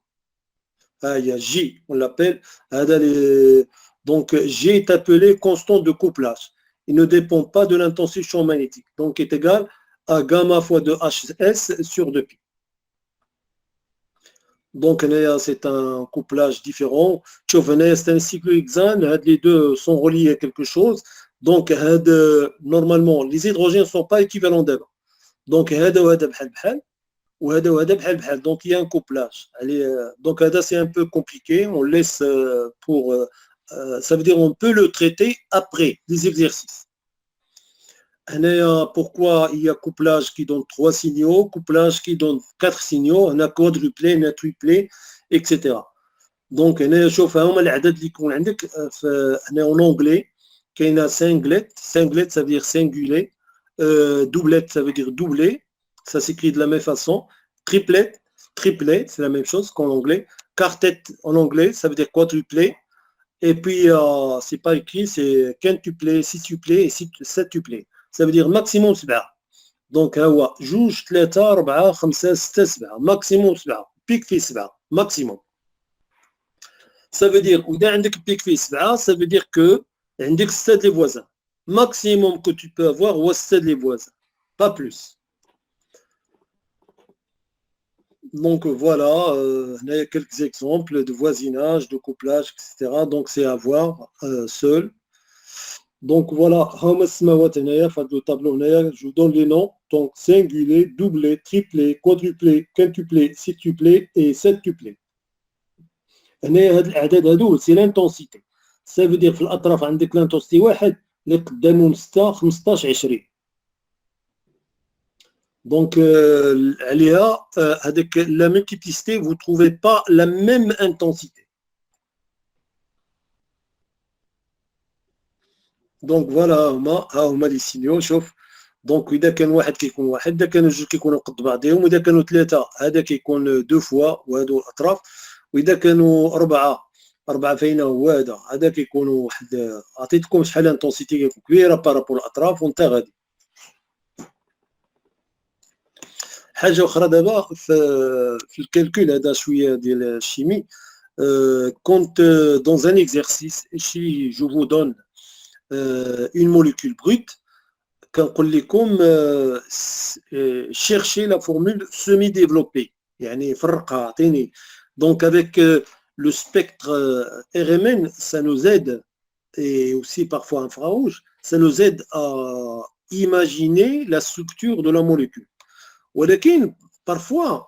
Il y a J, on l'appelle. Donc J est appelé constant de couplage. Il ne dépend pas de l'intensité du champ magnétique. Donc est égal à gamma fois 2hs sur 2pi. Donc c'est un couplage différent. C'est un cyclohexane. Les deux sont reliés à quelque chose. Donc normalement les hydrogènes ne sont pas équivalents d'abord. Donc هذا وهذا بحال بحال وهذا وهذا بحال بحال. Donc il y a un couplage. Donc هذا c'est un peu compliqué. On laisse pour ça veut dire on peut le traiter après les exercices. Pourquoi il y a couplage qui donne 3 signaux, couplage qui donne 4 signaux, on a quadruplé, on a triplé, etc. Donc هنا شوف هما الأعداد اللي يكون عندك هنا en anglais كاينه singlet ça veut dire singulier, doublette ça veut dire doublé, ça s'écrit de la même façon, triplet c'est la même chose qu'en anglais, quartet en anglais ça veut dire quadruplé, et puis c'est pas écrit, c'est quintuplé, sextuplé et septuplé, ça veut dire maximum 7. donc هو 2 3 4 5 6 7 maximum 7 بيك فيه 7 maximum. ça veut dire وإذا عندك بيك فيه 7 ça veut dire que عندك 6 les voisins. Maximum que tu peux avoir هو 6 les voisins, pas plus. Donc voilà, il y a quelques exemples de voisinage, de couplage, etc. Donc c'est à voir seul. Donc voilà, le tableau, je vous donne les noms. Donc singulier, doublé, triplé, quadruplé, quintuplé, sextuplé et septuplé. C'est l'intensité. Ça veut dire في الأطراف عندك l'intensité واحد اللي قدامهم 6 15 20. Donc, avec la multiplicité, vous ne trouvez pas la même intensité. Donc, voilà, هما les signaux. شوف. Donc, إذا كان واحد كيكون واحد، إذا كانوا جوج كيكونوا قد بعضهم، وإذا كانوا ثلاثة هذا كيكون دو فوا وهادو الأطراف، وإذا كانوا أربعة فينا هو هذا كيكونوا واحد. عطيتكم شحال انتونسيتي كيكون كبيرة بارابور الأطراف وأنت غادي. حاجه اخرى دابا في الكالكول هذا شويه ديال الشيمي. كنت dans un exercice si je vous donne une molécule brute كنقول لكم chercher la formule semi développée يعني فرقها عطيني. Donc avec le spectre RMN ça nous aide, et aussi parfois infrarouge, ça nous aide à imaginer la structure de la molécule. ولكن parfois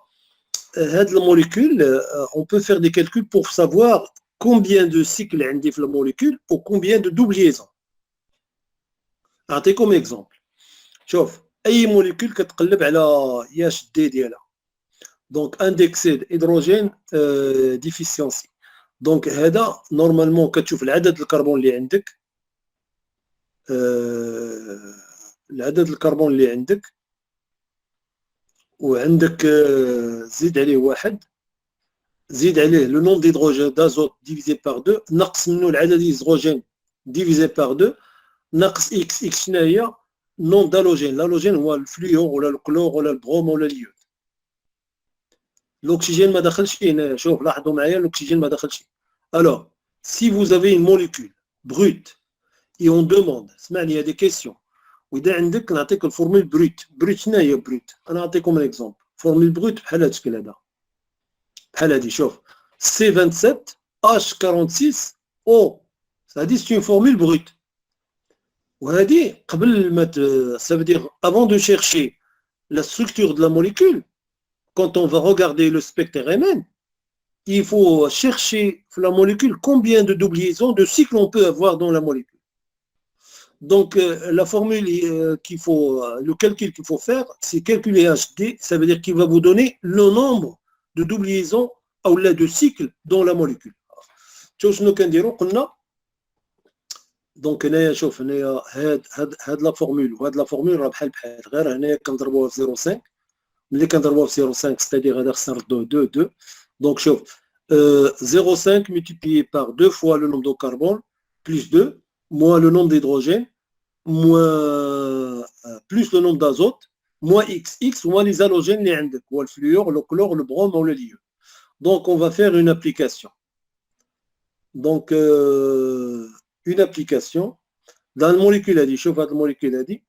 هاد الموليكول on peut faire des calculs pour savoir combien de cycles عندي في الموليكول ou combien de doubliaisons. نعطيكم exemple. شوف اي موليكول كتقلب على ياش دي ديالها. دونك اندكسيد هيدروجين ديفيسيونسي. دونك هذا نورمالمون كتشوف العدد الكربون اللي عندك، العدد الكربون اللي عندك وعندك زيد عليه واحد، زيد عليه لو نوم ديدروجين دازوت ديفيزي بار 2 نقص منه العدد الهيدروجين ديفيزي بار 2 ناقص اكس. اكس شنو هي؟ نوم دالوجين. الالوجين هو الفلوور ولا الكلور ولا البروم ولا اليود. الاكسجين ما دخلش هنا. شوف لاحظوا معايا الاكسجين ما دخلش. الوغ si vous avez une molécule brute et on demande اسمعني il y a des questions وإذا عندك نعطيك الفورمول بروت شنو هي بروت؟ أنا نعطيكم الاكزومبل. فورمول بروت بحال هاد الشكل هذا، بحال هادي. شوف C27 H46 O، هادي سي اون فورمول بروت. وهادي قبل ما ça veut dire avant de chercher la structure de la molécule, quand on va regarder le spectre RMN, il faut chercher la molécule combien de doubliaisons, de cycles on peut avoir dans la molécule. Donc, la formule qu'il faut, le calcul qu'il faut faire, c'est calculer HD, ça veut dire qu'il va vous donner le nombre de doubliaisons ou de cycles dans la molécule. شوف شنو كنديرو قلنا. دونك هنايا شوف هنايا هاد لا فورمول وهاد لا فورمول راه بحال غير هنايا كنضربوها في 0.5. ملي كنضربوها في 0.5 ستادير هذا خصنا نردوه 2 دونك شوف 0.5 multiplié par 2 fois le nombre de carbone plus 2 moins le nombre d'hydrogène, moins plus le nombre d'azote, moins x moins les halogènes اللي عندك هو الفلور le chlore le brome ou le l'iode. Donc on va faire une application. Donc une application dans la molécule هذه. شوف هذه الموليكول هذه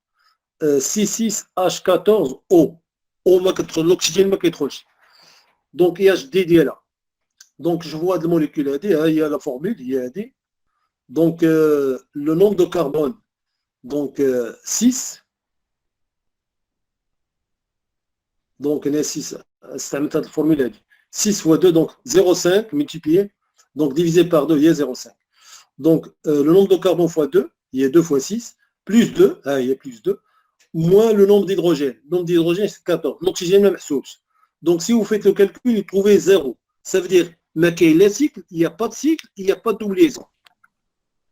C6H14O. O ما كتدخل الاكسجين ما كيدخلش. دونك هي HD ديالها. دونك شوفوا هذه الموليكول هذه ها هي لا فورمول هي هذه. Donc, le nombre de carbone, donc 6. Donc, on a 6. C'est la formule. 6 fois 2, donc 0,5 multiplié. Donc, divisé par 2, il y a 0,5. Donc, le nombre de carbone fois 2, il y a 2 fois 6. Plus 2, il y a plus 2. Moins le nombre d'hydrogène. Le nombre d'hydrogène, c'est 14. L'oxygène, même source. Donc, si vous faites le calcul, vous trouvez 0. Ça veut dire, il n'y a pas de cycle, il n'y a pas de doubliaison.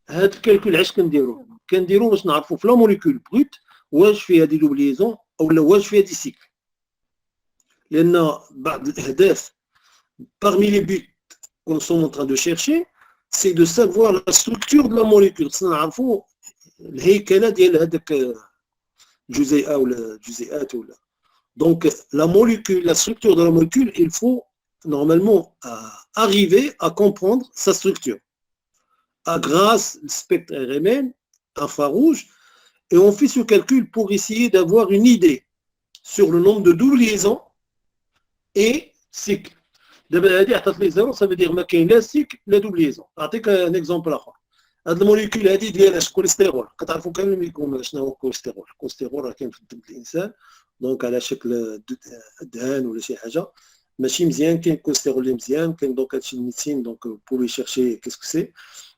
هاد الكالكول علاش كنديرو باش نعرفوا في لا موليكول بروت واش فيها دي دوبليزون اولا واش فيها دي سيكل. لان بعض الاهداف parmi les buts qu'on est en train de chercher c'est de savoir la structure de la molécule. خصنا نعرفوا الهيكله ديال هذاك الجزيئه ولا الجزيئات ولا. Donc la molécule, la structure de la molécule, il faut normalement arriver à comprendre sa structure grâce au spectre RMN infrarouge, et on fait ce calcul pour essayer d'avoir une idée sur le nombre de doubliaisons et cycle. دابا هذه عطات لي زيرو ça veut dire ما كاين لا cycle لا دوبليزون. نعطيك ان اكزومبل اخر. هاد الموليكول هادي ديال الكوليسترول كتعرفوا كاملين يكون شنو هو الكوليسترول. الكوليسترول راه كاين في الدم الانسان دونك على شكل دهان ولا شي حاجه ماشي مزيان. كاين الكوليسترول اللي مزيان كاين دونك هادشي الميديسين دونك بوفي شيرشي كيسكو سي.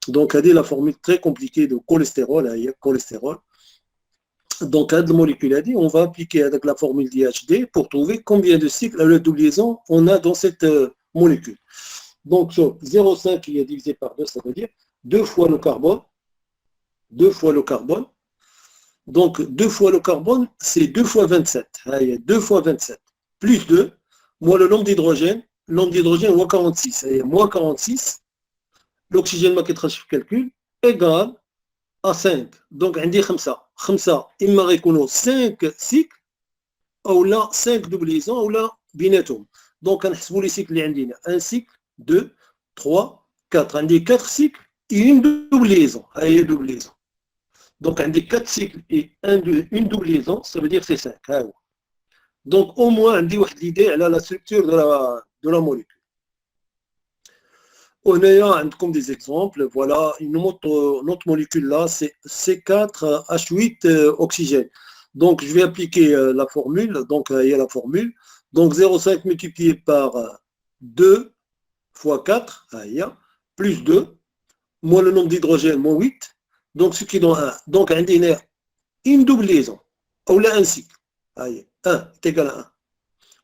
دونك هذه لا فورمule très compliquée de cholestérol هي الكوليسترول. Donc, à la molécule, on va appliquer avec la formule d'IHD pour trouver combien de cycles de doubliaison on a dans cette molécule. Donc, 0,5 qui est divisé par 2, ça veut dire 2 fois le carbone. 2 fois le carbone. Donc, 2 fois le carbone, c'est 2 fois 27. Allez, 2 fois 27. Plus 2, moins le nombre d'hydrogène. Le nombre d'hydrogène, moins 46. Allez, moins 46. L'oxygène, ma calcul, égale à 5. Donc, on dit comme ça. خمسة إما غيكونوا 5 سيكل أو لا 5 دوبليزون أو لا بيناتهم. دونك كنحسبوا لي سيكل اللي عندنا 1 سيكل 2 3 4. عندي 4 سيكل et une doublison. هي doublison. دونك عندي 4 سيكل et une doublison ça veut dire c'est 5. ها هو. دونك au moins عندي واحد l'idée على la structure de la molécule. وهنايا عندكم des exemples. Voilà une autre molécule là, c'est C4H8 oxygène. Donc je vais appliquer la formule. Donc il y a la formule. Donc 0,5 multiplié par 2 fois 4, plus 2, moins le nombre d'hydrogène, moins 8. Donc ce qui donne 1. Donc on a une doublison. Ou là un cycle. 1 est égal à 1.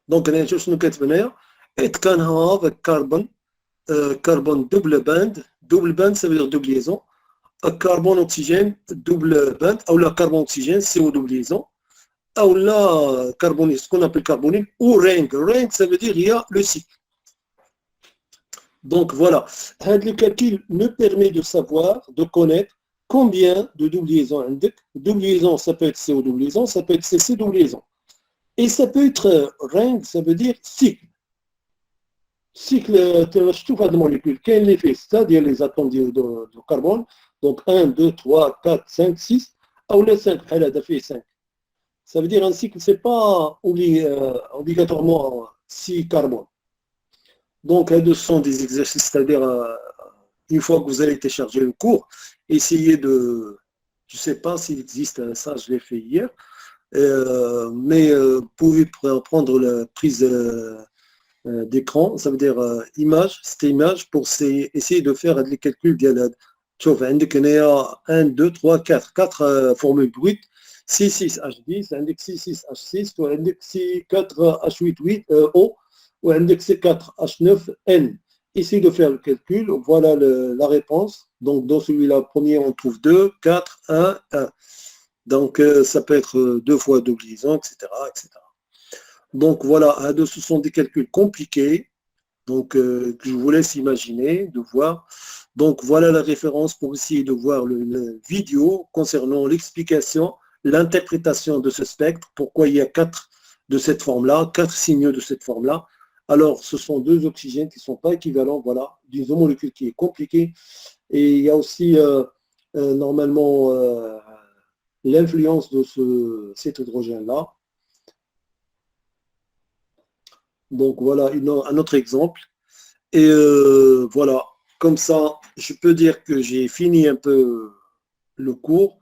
Donc on a chose nous كتبناها. Et كان avec carbone. Carbone double band ça veut dire double liaison. Carbone oxygène double band ou la carbone oxygène CO double liaison ou la carbone ce qu'on appelle carbonyle ou ring ça veut dire il y a le cycle. Donc voilà, le calcul me permet de savoir, de connaître combien de double liaison. Double liaison ça peut être CO double liaison, ça peut être CC double liaison et ça peut être ring, ça veut dire cycle. Cycle, je trouve de molécules, quel est l'effet, c'est-à-dire les atomes de carbone, donc 1, 2, 3, 4, 5, 6, ou les 5, elle a fait 5. Ça veut dire un cycle, ce n'est pas obligatoirement 6 carbone. Donc, ce sont des exercices, c'est-à-dire, une fois que vous allez télécharger le cours, essayez de, je ne sais pas s'il existe ça, je l'ai fait hier, mais vous pouvez prendre la prise d'écran, ça veut dire image, cette image pour essayer de faire les calculs ديال شوف عندك هنايا 1 2 3 4 formules brutes C6H10 عندك C6H6 وعندك C4H8 O وعندك C4H9N. Essayez de faire le calcul, voilà la réponse. Donc dans celui-là premier on trouve 2 4 1 1. Donc ça peut être 2 fois double liaison, etc. etc. Donc voilà, ce sont des calculs compliqués, donc que je vous laisse imaginer, de voir. Donc voilà la référence pour essayer de voir le vidéo concernant l'explication, l'interprétation de ce spectre, pourquoi il y a 4 de cette forme-là, 4 signaux de cette forme-là. Alors ce sont 2 oxygènes qui ne sont pas équivalents, voilà, d'une molécule qui est compliquée. Et il y a aussi normalement l'influence de cet hydrogène-là. Donc voilà un autre exemple. Et voilà, comme ça, je peux dire que j'ai fini un peu le cours.